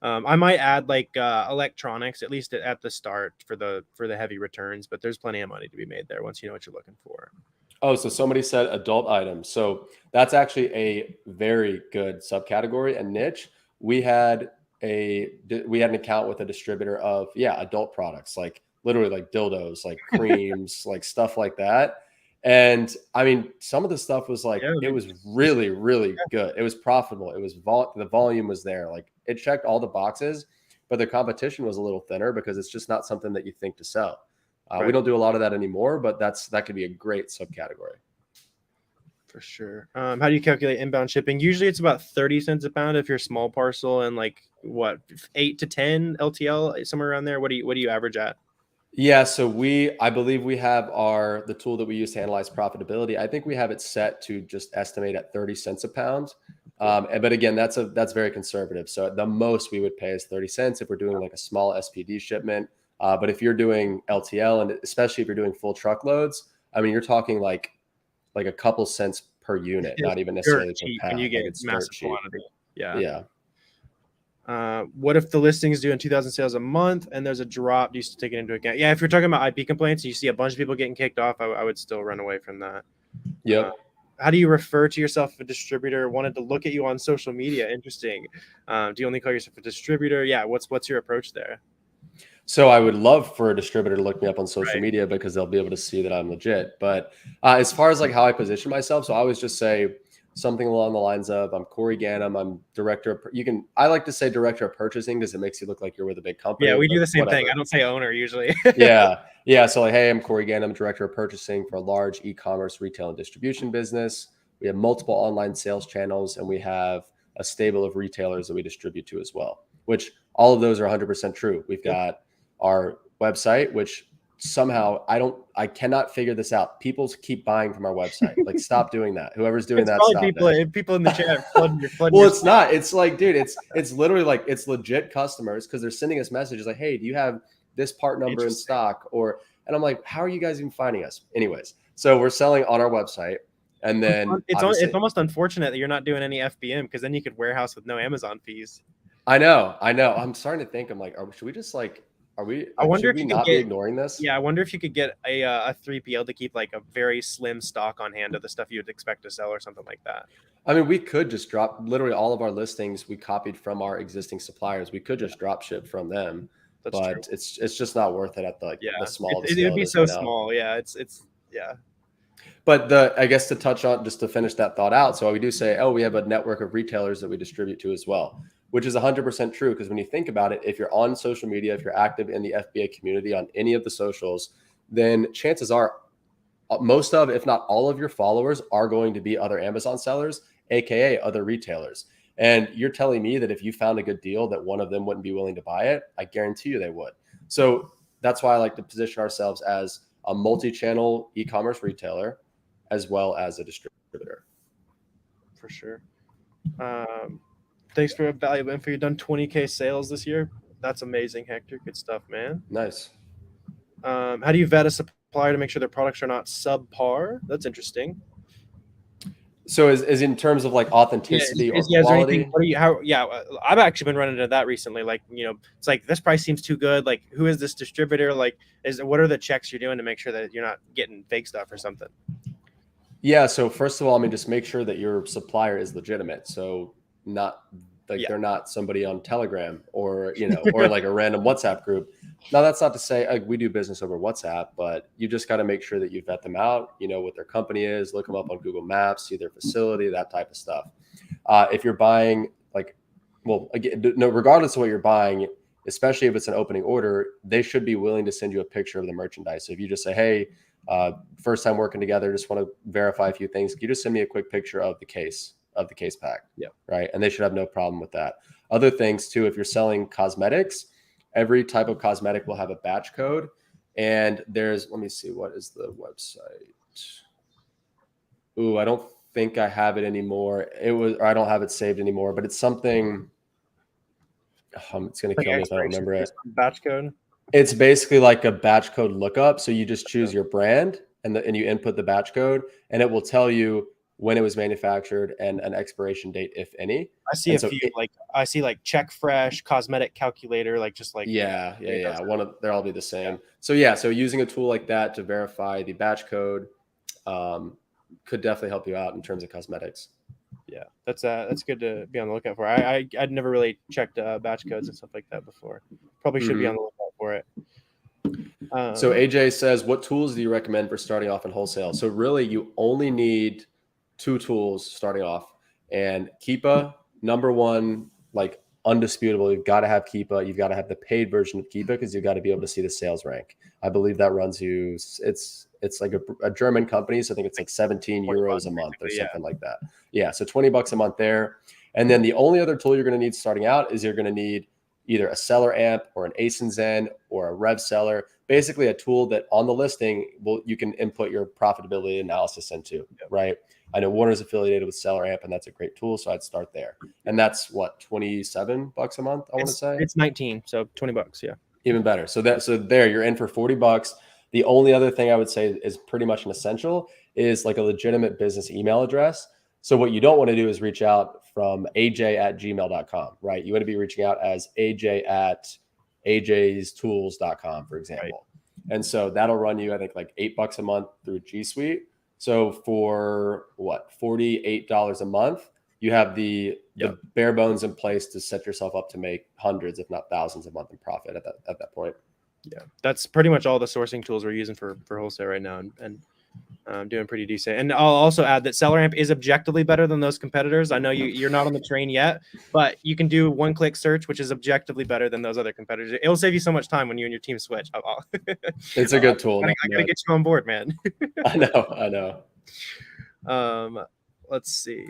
[SPEAKER 1] I might add electronics, at least at the start for the heavy returns, but there's plenty of money to be made there once you know what you're looking for.
[SPEAKER 2] Oh, so somebody said adult items. So that's actually a very good subcategory and niche. We had an account with a distributor of adult products, like literally like dildos, like creams, like stuff like that. And I mean, some of the stuff was it was really, really good. It was profitable. It was the volume was there. Like it checked all the boxes, but the competition was a little thinner because it's just not something that you think to sell. Right. We don't do a lot of that anymore, but that could be a great subcategory.
[SPEAKER 1] For sure. How do you calculate inbound shipping? Usually it's about 30 cents a pound if you're small parcel, and 8 to 10 LTL, somewhere around there. What do you average at?
[SPEAKER 2] Yeah, so I believe we have the tool that we use to analyze profitability. I think we have it set to just estimate at 30 cents a pound. But again, that's very conservative. So the most we would pay is 30 cents if we're doing like a small SPD shipment. But if you're doing LTL, and especially if you're doing full truckloads, I mean, you're talking like a couple cents per unit, not even necessarily per pound.
[SPEAKER 1] And you get massive quantity. Yeah.
[SPEAKER 2] Yeah.
[SPEAKER 1] What if the listing is doing 2,000 sales a month and there's a drop? Do you still take it into account? Yeah, if you're talking about IP complaints and you see a bunch of people getting kicked off, I would still run away from that.
[SPEAKER 2] Yep.
[SPEAKER 1] How do you refer to yourself a distributor? Wanted to look at you on social media. Interesting. Do you only call yourself a distributor? Yeah. What's your approach there?
[SPEAKER 2] So I would love for a distributor to look me up on social media because they'll be able to see that I'm legit. But as far as how I position myself, so I always just say something along the lines of, I'm Corey Ganem. I'm director of, I like to say director of purchasing because it makes you look like you're with a big company.
[SPEAKER 1] Yeah, we do the same thing. I don't say owner usually.
[SPEAKER 2] Yeah. So hey, I'm Corey Ganem, director of purchasing for a large e-commerce retail and distribution business. We have multiple online sales channels, and we have a stable of retailers that we distribute to as well, which all of those are 100% true. We've got our website, which somehow I cannot figure this out. People keep buying from our website. Stop doing that. Whoever's doing that, stop
[SPEAKER 1] people in the chat flooding
[SPEAKER 2] well, it's not. It's dude, it's literally it's legit customers because they're sending us messages like, hey, do you have this part number in stock? Or And I'm like, how are you guys even finding us? Anyways, so we're selling on our website. And then
[SPEAKER 1] It's
[SPEAKER 2] obviously,
[SPEAKER 1] almost unfortunate that you're not doing any FBM, because then you could warehouse with no Amazon fees.
[SPEAKER 2] I know. I'm starting to think, I'm like, should we just like,
[SPEAKER 1] I wonder
[SPEAKER 2] should
[SPEAKER 1] if
[SPEAKER 2] we
[SPEAKER 1] you could
[SPEAKER 2] not be
[SPEAKER 1] get
[SPEAKER 2] ignoring this?
[SPEAKER 1] Yeah, I wonder if you could get a 3PL to keep like a very slim stock on hand of the stuff you'd expect to sell or something like that.
[SPEAKER 2] I mean, we could just drop literally all of our listings we copied from our existing suppliers. We could just drop ship from them,
[SPEAKER 1] That's true.
[SPEAKER 2] but it's just not worth it at the
[SPEAKER 1] Yeah,
[SPEAKER 2] the small the
[SPEAKER 1] it
[SPEAKER 2] scale
[SPEAKER 1] would be
[SPEAKER 2] it is
[SPEAKER 1] so
[SPEAKER 2] right now.
[SPEAKER 1] small. Yeah, it's yeah.
[SPEAKER 2] But I guess to touch on, just to finish that thought out, so we do say, oh, we have a network of retailers that we distribute to as well, which is 100% true. Because when you think about it, if you're on social media, if you're active in the FBA community on any of the socials, then chances are most of, if not all of your followers are going to be other Amazon sellers, AKA other retailers. And you're telling me that if you found a good deal that one of them wouldn't be willing to buy it, I guarantee you they would. So that's why I like to position ourselves as a multi-channel e-commerce retailer as well as a distributor.
[SPEAKER 1] For sure. Thanks for a valuable info. You've done 20K sales this year. That's amazing, Hector. Good stuff, man.
[SPEAKER 2] Nice.
[SPEAKER 1] How do you vet a supplier to make sure their products are not subpar? That's interesting.
[SPEAKER 2] So is in terms of like authenticity or quality?
[SPEAKER 1] I've actually been running into that recently. Like, it's like, this price seems too good. Like, who is this distributor? Like, what are the checks you're doing to make sure that you're not getting fake stuff or something?
[SPEAKER 2] Yeah. So first of all, I mean, just make sure that your supplier is legitimate. So not like they're not somebody on Telegram or, or like a random WhatsApp group. Now, that's not to say we do business over WhatsApp, but you just got to make sure that you vet them out, what their company is, look them up on Google Maps, see their facility, that type of stuff. If you're buying again, no, regardless of what you're buying, especially if it's an opening order, they should be willing to send you a picture of the merchandise. So if you just say, hey, first time working together, just want to verify a few things. Can you just send me a quick picture of the case pack?
[SPEAKER 1] Yeah.
[SPEAKER 2] Right. And they should have no problem with that. Other things too, if you're selling cosmetics, every type of cosmetic will have a batch code. And let me see, what is the website? Ooh, I don't think I have it anymore. Or I don't have it saved anymore, but it's something. It's going to kill me if I don't remember it.
[SPEAKER 1] Batch code.
[SPEAKER 2] It's basically like a batch code lookup. So you just choose your brand and you input the batch code, and it will tell you when it was manufactured and an expiration date, if any.
[SPEAKER 1] I see I see Check Fresh, cosmetic calculator,
[SPEAKER 2] yeah. They'll all be the same. Yeah. So using a tool like that to verify the batch code could definitely help you out in terms of cosmetics.
[SPEAKER 1] Yeah, that's good to be on the lookout for. I'd never really checked batch codes and stuff like that before. Probably should be on the lookout for it.
[SPEAKER 2] So AJ says, what tools do you recommend for starting off in wholesale? So really, you only need 2 tools starting off, and Keepa, number one, like undisputable. You've got to have Keepa. You've got to have the paid version of Keepa because you've got to be able to see the sales rank. I believe that runs you. It's like a German company, so I think it's like 17 euros a month or something like that. Yeah, so $20 a month there. And then the only other tool you're going to need starting out is you're going to need either a seller amp or an ASIN or a rev seller, basically a tool that on the listing you can input your profitability analysis into, right? I know Warner's affiliated with seller amp, and that's a great tool, so I'd start there. And that's what, $27 a month, I want to say?
[SPEAKER 1] It's 19, so $20, yeah.
[SPEAKER 2] Even better. So there you're in for $40. The only other thing I would say is pretty much an essential is like a legitimate business email address. So what you don't want to do is reach out from aj@gmail.com, right? You want to be reaching out as aj@ajstools.com, for example. Right. And so that'll run you, I think, like $8 a month through G Suite. So for what, $48 a month, you have the bare bones in place to set yourself up to make hundreds, if not thousands a month in profit at that point.
[SPEAKER 1] Yeah, that's pretty much all the sourcing tools we're using for wholesale right now, and doing pretty decent. And I'll also add that SellerAmp is objectively better than those competitors. I know you're not on the train yet, but you can do one-click search, which is objectively better than those other competitors. It'll save you so much time when you and your team switch.
[SPEAKER 2] It's a good tool.
[SPEAKER 1] I gotta get you on board, man.
[SPEAKER 2] I
[SPEAKER 1] know. Let's see.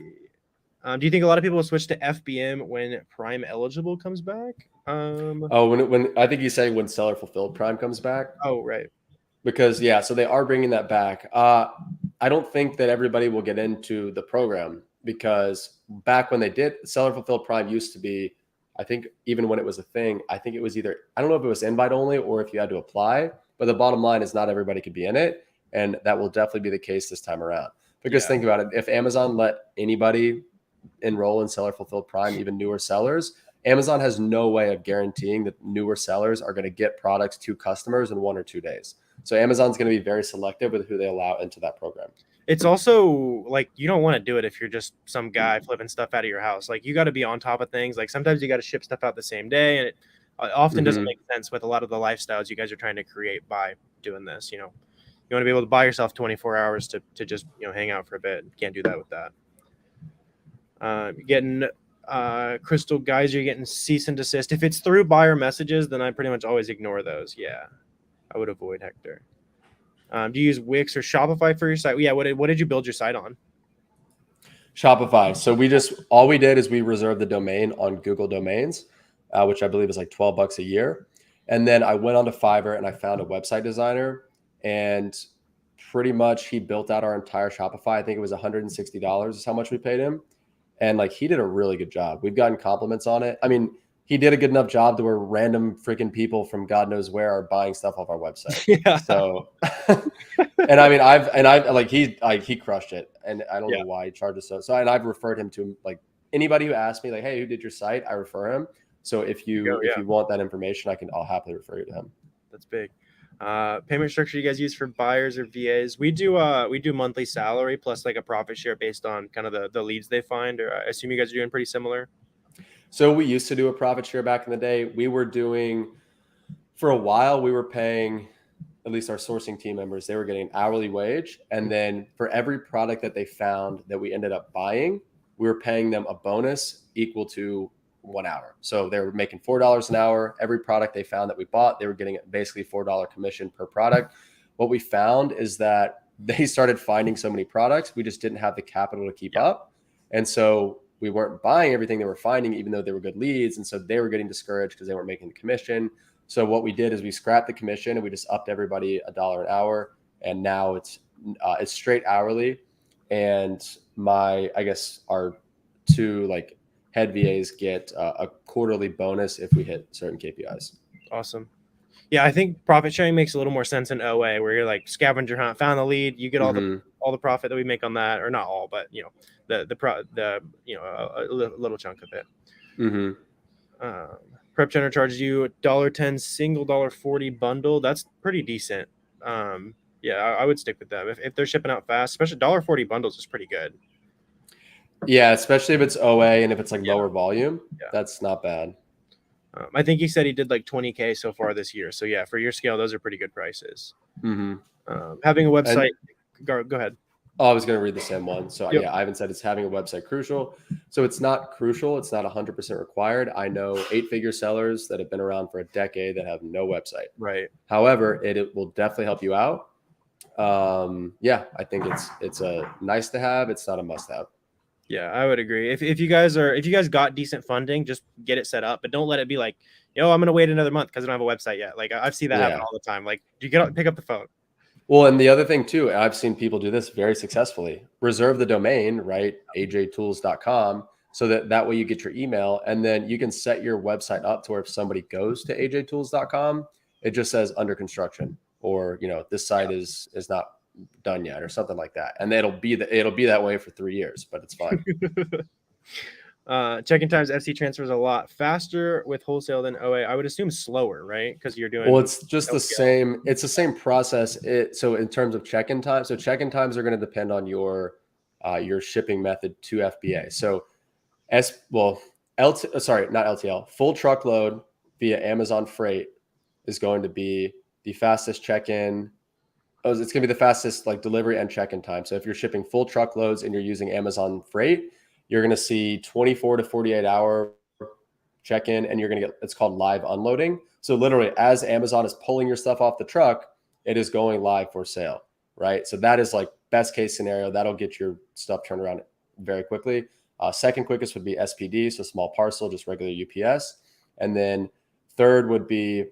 [SPEAKER 1] Do you think a lot of people will switch to FBM when Prime eligible comes back?
[SPEAKER 2] When I think you say when seller fulfilled Prime comes back.
[SPEAKER 1] Oh, right.
[SPEAKER 2] Because so they are bringing that back. I don't think that everybody will get into the program, because back when they did, seller fulfilled Prime used to be, I think even when it was a thing, I think it was either, I don't know if it was invite only or if you had to apply, But the bottom line is not everybody could be in it. And that will definitely be the case this time around. Because think about it. If Amazon let anybody enroll in Seller Fulfilled Prime, even newer sellers, Amazon has no way of guaranteeing that newer sellers are going to get products to customers in 1 or 2 days. So Amazon's going to be very selective with who they allow into that program.
[SPEAKER 1] It's also like you don't want to do it if you're just some guy flipping stuff out of your house. Like you got to be on top of things. Like sometimes you got to ship stuff out the same day, and it often doesn't make sense with a lot of the lifestyles you guys are trying to create by doing this. You want to be able to buy yourself 24 hours to just hang out for a bit. You can't do that with that. Getting Crystal Geyser, you're getting cease and desist. If it's through buyer messages, then I pretty much always ignore those. Yeah, I would avoid Hector. Do you use Wix or Shopify for your site? Yeah. What did you build your site on?
[SPEAKER 2] Shopify. So all we did is we reserved the domain on Google Domains, which I believe is like $12 a year. And then I went onto Fiverr and I found a website designer, and pretty much he built out our entire Shopify. I think it was $160 is how much we paid him. And like, he did a really good job. We've gotten compliments on it. I mean, he did a good enough job to where random freaking people from God knows where are buying stuff off our website. Yeah. So, and I mean, he crushed it, and I don't know why he charges so. And I've referred him to like anybody who asked me like, hey, who did your site? I refer him. So if you want that information, I'll happily refer you to him.
[SPEAKER 1] That's big. Payment structure you guys use for buyers or VAs? We do monthly salary plus like a profit share based on kind of the leads they find. Or I assume you guys are doing pretty similar.
[SPEAKER 2] So we used to do a profit share back in the day. For a while, we were paying, at least our sourcing team members, they were getting hourly wage. And then for every product that they found that we ended up buying, we were paying them a bonus equal to 1 hour. So they were making $4 an hour. Every product they found that we bought, they were getting basically $4 commission per product. What we found is that they started finding so many products, we just didn't have the capital to keep up. And so we weren't buying everything they were finding, even though they were good leads. And so they were getting discouraged because they weren't making the commission. So what we did is we scrapped the commission and we just upped everybody $1 an hour. And now it's straight hourly. And our two like head VAs get a quarterly bonus if we hit certain KPIs.
[SPEAKER 1] Awesome. Yeah, I think profit sharing makes a little more sense in OA, where you're like scavenger hunt, found the lead, you get all the profit that we make on that, or not all, but a little chunk of it. Prep Center charges you $1.10 single, $1.40 bundle. That's pretty decent. I would stick with them if they're shipping out fast. Especially $1.40 bundles is pretty good.
[SPEAKER 2] Yeah, especially if it's OA and if it's like lower volume, that's not bad.
[SPEAKER 1] I think he said he did like 20K so far this year. So yeah, for your scale, those are pretty good prices. Having a website, go ahead.
[SPEAKER 2] Oh, I was going to read the same one. So Ivan said it's having a website crucial. So it's not crucial. It's not 100% required. I know 8-figure sellers that have been around for a decade that have no website.
[SPEAKER 1] Right.
[SPEAKER 2] However, it will definitely help you out. I think it's a nice to have. It's not a must have.
[SPEAKER 1] Yeah, I would agree. If you guys got decent funding, just get it set up, but don't let it be like, I'm going to wait another month because I don't have a website yet. Like I've seen that happen all the time. Like, do you pick up the phone?
[SPEAKER 2] Well, and the other thing too, I've seen people do this very successfully. Reserve the domain, right? ajtools.com, so that way you get your email, and then you can set your website up to where if somebody goes to ajtools.com, it just says under construction, or this site is not done yet, or something like that, and it'll be that way for 3 years, but it's fine.
[SPEAKER 1] Checkin Times FC transfers a lot faster with wholesale than OA. I would assume slower, right? Because you're doing
[SPEAKER 2] it's just the same. It's the same process. So in terms of check-in time, check-in times are going to depend on your shipping method to FBA. So not LTL, full truckload via Amazon Freight is going to be the fastest check-in. It's going to be the fastest like delivery and check-in time. So if you're shipping full truckloads and you're using Amazon Freight, you're going to see 24 to 48 hour check-in, and you're going to get, it's called live unloading. So literally as Amazon is pulling your stuff off the truck, it is going live for sale, right? So that is like best case scenario. That'll get your stuff turned around very quickly. Second quickest would be SPD, so small parcel, just regular UPS. And then third would be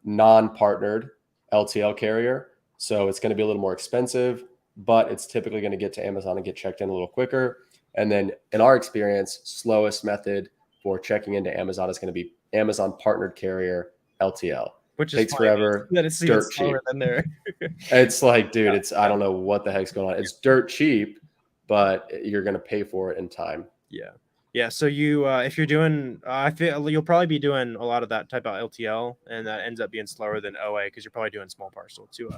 [SPEAKER 2] non-partnered LTL carrier. So it's going to be a little more expensive, but it's typically going to get to Amazon and get checked in a little quicker. And then in our experience, slowest method for checking into Amazon is going to be Amazon partnered carrier LTL.
[SPEAKER 1] which is
[SPEAKER 2] Takes
[SPEAKER 1] fine.
[SPEAKER 2] forever.
[SPEAKER 1] That it's even
[SPEAKER 2] Dirt
[SPEAKER 1] slower
[SPEAKER 2] cheap.
[SPEAKER 1] than there.
[SPEAKER 2] It's like, dude, I don't know what the heck's going on. It's dirt cheap, but you're going to pay for it in time.
[SPEAKER 1] Yeah. Yeah. So you, if you're doing, I feel you'll probably be doing a lot of that type of LTL, and that ends up being slower than OA because you're probably doing small parcel to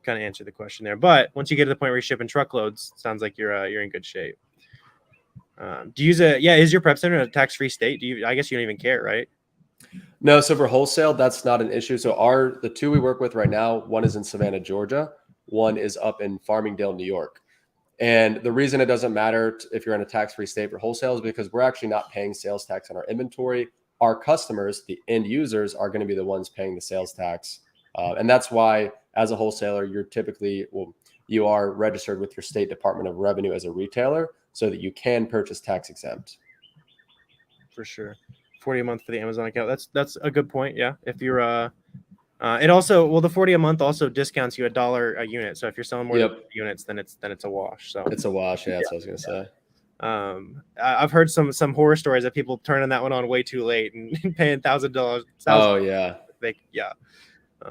[SPEAKER 1] kind of answer the question there. But once you get to the point where you're shipping truckloads, sounds like you're in good shape. Do you use is your prep center a tax-free state? I guess you don't even care, right?
[SPEAKER 2] No, so for wholesale, that's not an issue. So the two we work with right now, one is in Savannah, Georgia, one is up in Farmingdale, New York. And the reason it doesn't matter if you're in a tax-free state for wholesale is because we're actually not paying sales tax on our inventory. Our customers, the end users, are going to be the ones paying the sales tax. And that's why, as a wholesaler, you are registered with your state Department of Revenue as a retailer so that you can purchase tax exempt.
[SPEAKER 1] For sure. 40 a month for the Amazon account. That's a good point. Yeah. If you're it also, the 40 a month also discounts you $1 a unit. So if you're selling more than 50 units, then it's a wash. So
[SPEAKER 2] it's a wash. Yeah, that's what I was gonna say.
[SPEAKER 1] I've heard some horror stories of people turning that one on way too late and paying $1,000.
[SPEAKER 2] Oh yeah.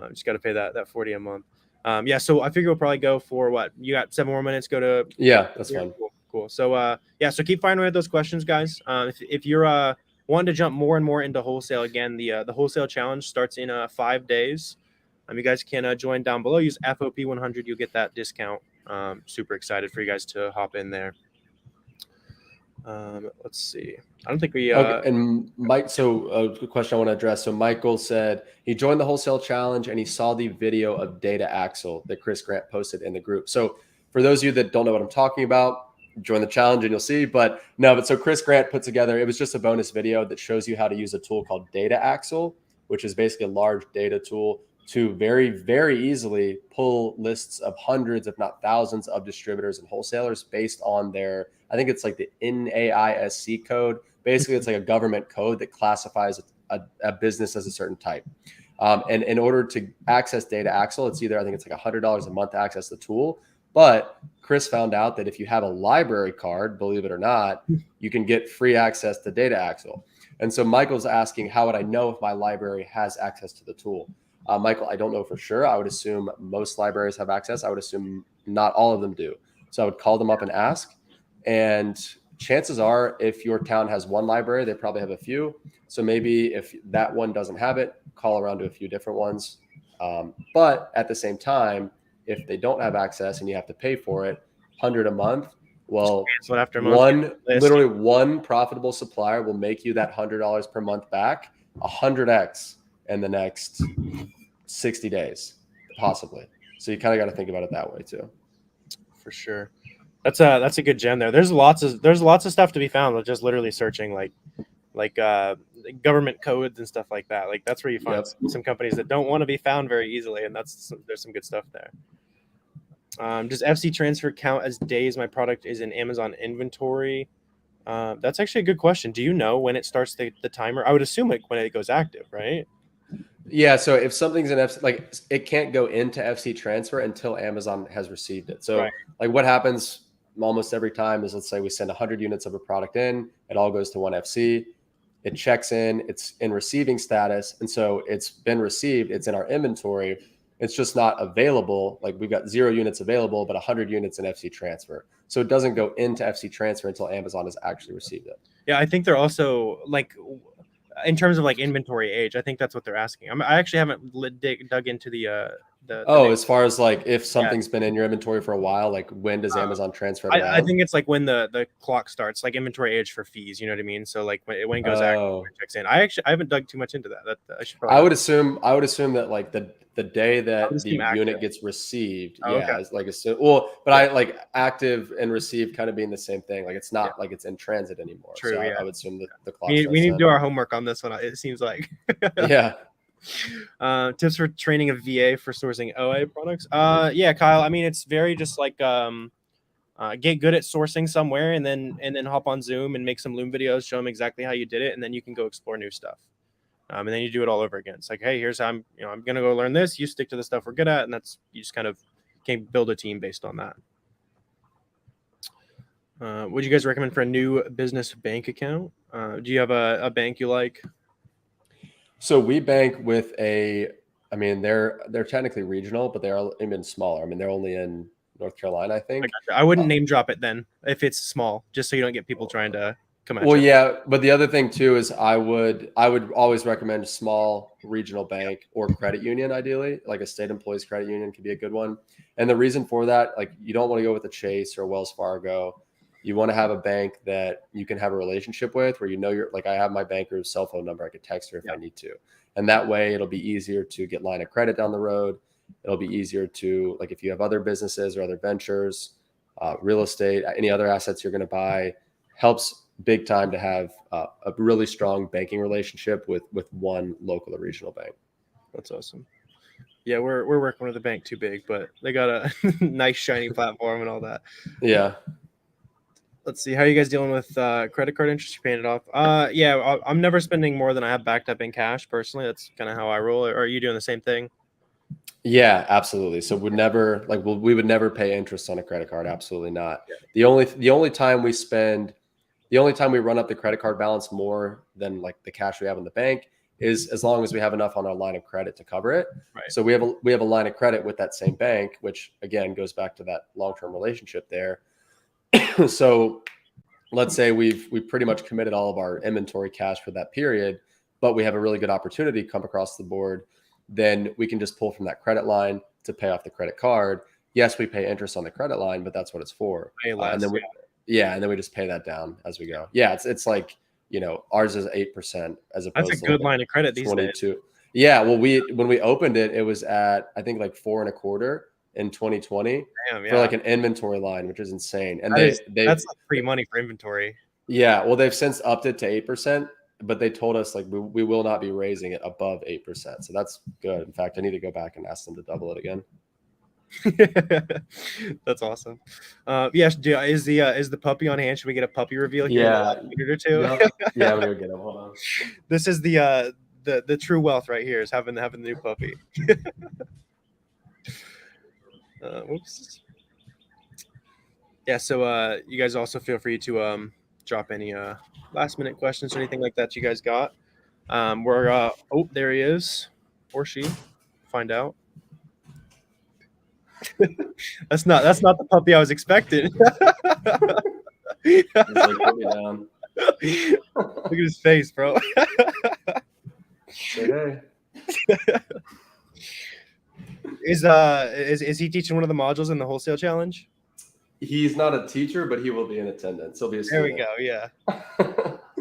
[SPEAKER 1] Just got to pay that 40 a month. So I figure we'll probably go for what you got 7 more minutes. Go to
[SPEAKER 2] that's fine.
[SPEAKER 1] Cool. So so keep firing away at those questions, guys. If you're wanting to jump more and more into wholesale, again, the wholesale challenge starts in 5 days. You guys can join down below. Use FOP100. You'll get that discount. Super excited for you guys to hop in there. Let's see. I don't think we.
[SPEAKER 2] Okay. And Mike, so a question I want to address. So Michael said he joined the wholesale challenge and he saw the video of Data Axle that Chris Grant posted in the group. So for those of you that don't know what I'm talking about, join the challenge and you'll see. But so Chris Grant put together, it was just a bonus video that shows you how to use a tool called Data Axle, which is basically a large data tool to very, very easily pull lists of hundreds, if not thousands, of distributors and wholesalers based on their, I think it's like the NAISC code. Basically, it's like a government code that classifies a business as a certain type. And in order to access Data Axle, I think it's like $100 a month to access the tool. But Chris found out that if you have a library card, believe it or not, you can get free access to Data Axle. And so Michael's asking, how would I know if my library has access to the tool? Michael, I don't know for sure. I would assume most libraries have access. I would assume not all of them do. So I would call them up and ask. And chances are, if your town has one library, they probably have a few. So maybe if that one doesn't have it, call around to a few different ones. But at the same time, if they don't have access and you have to pay for it, 100 a month, well, literally one profitable supplier will make you that $100 per month back 100x in the next 60 days, possibly. So you kind of got to think about it that way too.
[SPEAKER 1] For sure. That's a good gem there. There's lots of stuff to be found with just literally searching like government codes and stuff like that. Like that's where you find some companies that don't want to be found very easily, and there's some good stuff there. Does FC transfer count as days my product is in Amazon inventory? That's actually a good question. Do you know when it starts the timer? I would assume like when it goes active, right?
[SPEAKER 2] Yeah. So if something's in FC, like it can't go into FC transfer until Amazon has received it. So like what happens almost every time is, let's say we send 100 units of a product in, it all goes to one FC. It checks in, it's in receiving status. And so it's been received, it's in our inventory. It's just not available. Like we've got 0 units available, but 100 units in FC transfer. So it doesn't go into FC transfer until Amazon has actually received it.
[SPEAKER 1] Yeah, I think they're also like, in terms of like inventory age, I think that's what they're asking. I actually haven't dug into the
[SPEAKER 2] as far as like if something's been in your inventory for a while, like when does Amazon transfer it around?
[SPEAKER 1] I think it's like when the clock starts, like inventory age for fees. You know what I mean? So like when it goes active, it checks in. I haven't dug too much into that. I should probably.
[SPEAKER 2] I would assume that like the day that the unit gets received, is like but I like active and received kind of being the same thing. Like it's not like it's in transit anymore.
[SPEAKER 1] True.
[SPEAKER 2] So
[SPEAKER 1] yeah.
[SPEAKER 2] I would assume that the clock.
[SPEAKER 1] We need to do our homework on this one. It seems like.
[SPEAKER 2] Yeah.
[SPEAKER 1] Tips for training a VA for sourcing OA products. Kyle. I mean, it's very just like get good at sourcing somewhere, and then hop on Zoom and make some Loom videos, show them exactly how you did it, and then you can go explore new stuff. And then you do it all over again. It's like, hey, here's how I'm gonna go learn this. You stick to the stuff we're good at, and you just kind of can build a team based on that. Would you guys recommend for a new business bank account? Do you have a bank you like?
[SPEAKER 2] So we bank with a I mean, they're technically regional, but they are even smaller. I mean, they're only in North Carolina, I think.
[SPEAKER 1] I wouldn't name drop it then if it's small, just so you don't get people trying to come at
[SPEAKER 2] Well,
[SPEAKER 1] you.
[SPEAKER 2] yeah, but the other thing too is I would always recommend a small regional bank or credit union, ideally, like a state employees credit union could be a good one. And the reason for that, like you don't want to go with a Chase or Wells Fargo. You want to have a bank that you can have a relationship with, where you know you're like, I have my banker's cell phone number, I could text her if I need to, and that way it'll be easier to get line of credit down the road. It'll be easier to, like, if you have other businesses or other ventures, real estate, any other assets you're going to buy, helps big time to have a really strong banking relationship with one local or regional bank.
[SPEAKER 1] That's awesome. Yeah, we're working with a bank too big, but they got a nice shiny platform and all that.
[SPEAKER 2] Yeah.
[SPEAKER 1] Let's see. How are you guys dealing with credit card interest? You paying it off? Yeah, I'm never spending more than I have backed up in cash personally. That's kind of how I roll. Or are you doing the same thing?
[SPEAKER 2] Yeah, absolutely. So we would never pay interest on a credit card. Absolutely not.
[SPEAKER 1] Yeah.
[SPEAKER 2] The only time we run up the credit card balance more than like the cash we have in the bank is as long as we have enough on our line of credit to cover it.
[SPEAKER 1] Right.
[SPEAKER 2] So we have a line of credit with that same bank, which again goes back to that long-term relationship there. So let's say we've pretty much committed all of our inventory cash for that period, but we have a really good opportunity come across the board. Then we can just pull from that credit line to pay off the credit card. Yes, we pay interest on the credit line, but that's what it's for. And then we just pay that down as we go. Yeah, it's like, ours is 8% as opposed to
[SPEAKER 1] that's a good line of credit these 22.
[SPEAKER 2] Days. Yeah, well, when we opened it, it was at I think like 4.25% in 2020. Damn, yeah. For like an inventory line, which is insane. And that's
[SPEAKER 1] like free money for inventory.
[SPEAKER 2] Yeah, well, they've since upped it to 8%. But they told us like we will not be raising it above 8%. So that's good. In fact, I need to go back and ask them to double it again.
[SPEAKER 1] That's awesome. Yes, is the puppy on hand? Should we get a puppy reveal here in a minute or two?
[SPEAKER 2] Yeah, I'm gonna get him. Hold on.
[SPEAKER 1] This is the true wealth right here, is having the new puppy. Whoops. Yeah, so you guys also feel free to drop any last minute questions or anything like that you guys got. There he is, or she. Find out. That's not the puppy I was expecting.
[SPEAKER 2] He's like, put me down.
[SPEAKER 1] Look at his face, bro.
[SPEAKER 2] Say hey.
[SPEAKER 1] Is he teaching one of the modules in the wholesale challenge?
[SPEAKER 2] He's not a teacher, but he will be in attendance. He'll be a student.
[SPEAKER 1] There we go. Yeah.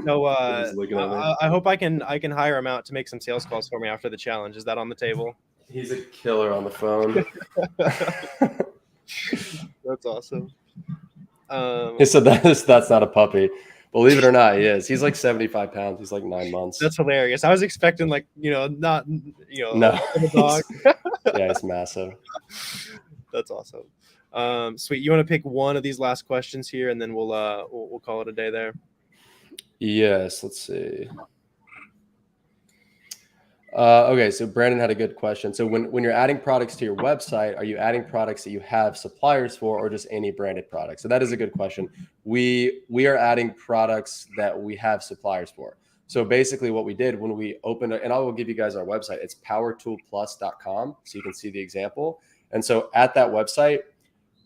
[SPEAKER 1] So I hope I can hire him out to make some sales calls for me after the challenge. Is that on the table?
[SPEAKER 2] He's a killer on the phone.
[SPEAKER 1] That's awesome.
[SPEAKER 2] He said that's not a puppy. Believe it or not, he is. He's like 75 pounds. He's like 9 months.
[SPEAKER 1] That's hilarious. I was expecting not
[SPEAKER 2] no.
[SPEAKER 1] A dog.
[SPEAKER 2] Yeah, it's massive.
[SPEAKER 1] That's awesome. Sweet. You want to pick one of these last questions here, and then we'll call it a day there.
[SPEAKER 2] Yes. Let's see. Okay, so Brandon had a good question. So when you're adding products to your website, are you adding products that you have suppliers for, or just any branded products? So that is a good question. We are adding products that we have suppliers for. So basically what we did when we opened it, and I will give you guys our website, it's powertoolplus.com, so you can see the example. And so at that website,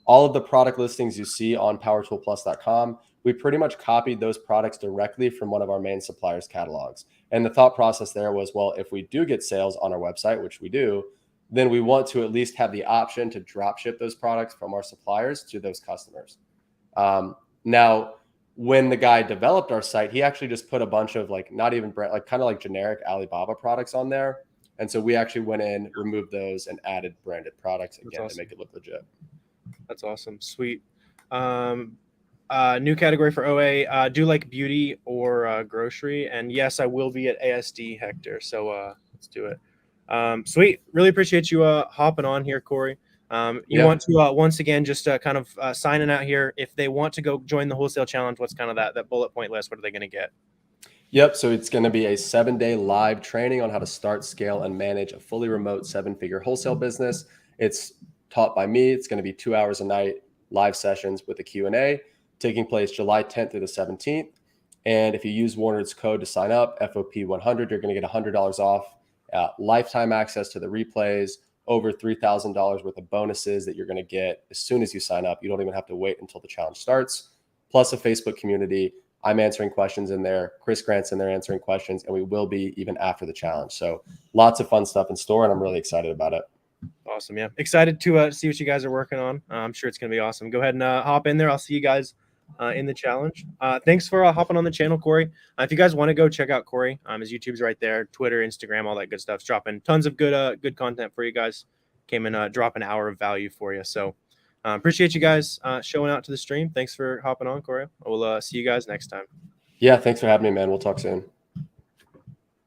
[SPEAKER 2] all of the product listings you see on powertoolplus.com, we pretty much copied those products directly from one of our main suppliers' catalogs. And the thought process there was, well, if we do get sales on our website, which we do, then we want to at least have the option to drop ship those products from our suppliers to those customers. Now, when the guy developed our site, he actually just put a bunch of not even brand, kind of like generic Alibaba products on there. And so we actually went in, removed those, and added branded products again to make it look legit.
[SPEAKER 1] That's awesome. Sweet. New category for OA. Do like beauty or grocery. And yes, I will be at ASD, Hector. So let's do it. Sweet. Really appreciate you hopping on here, Corey. Want to once again just kind of signing out here. If they want to go join the wholesale challenge, what's kind of that bullet point list? What are they going to get?
[SPEAKER 2] Yep. So it's going to be a 7-day live training on how to start, scale, and manage a fully remote 7-figure wholesale business. It's taught by me. It's going to be 2 hours a night, live sessions with a Q&A, taking place July 10th through the 17th. And if you use Warner's code to sign up, FOP100, you're going to get $100 off. lifetime access to the replays, over $3,000 worth of bonuses that you're going to get as soon as you sign up. You don't even have to wait until the challenge starts, plus a Facebook community. I'm answering questions in there. Chris Grant's in there answering questions, and we will be even after the challenge. So lots of fun stuff in store, and I'm really excited about it.
[SPEAKER 1] Awesome. Yeah. Excited to see what you guys are working on. I'm sure it's going to be awesome. Go ahead and hop in there. I'll see you guys in the challenge. Thanks for hopping on the channel, Corey. If you guys want to go check out Corey, his YouTube's right there, Twitter, Instagram, all that good stuff's dropping tons of good content for you guys. Came in drop an hour of value for you. So appreciate you guys showing out to the stream. Thanks for hopping on, Corey. We'll see you guys next time.
[SPEAKER 2] Yeah, thanks for having me, man. We'll talk soon.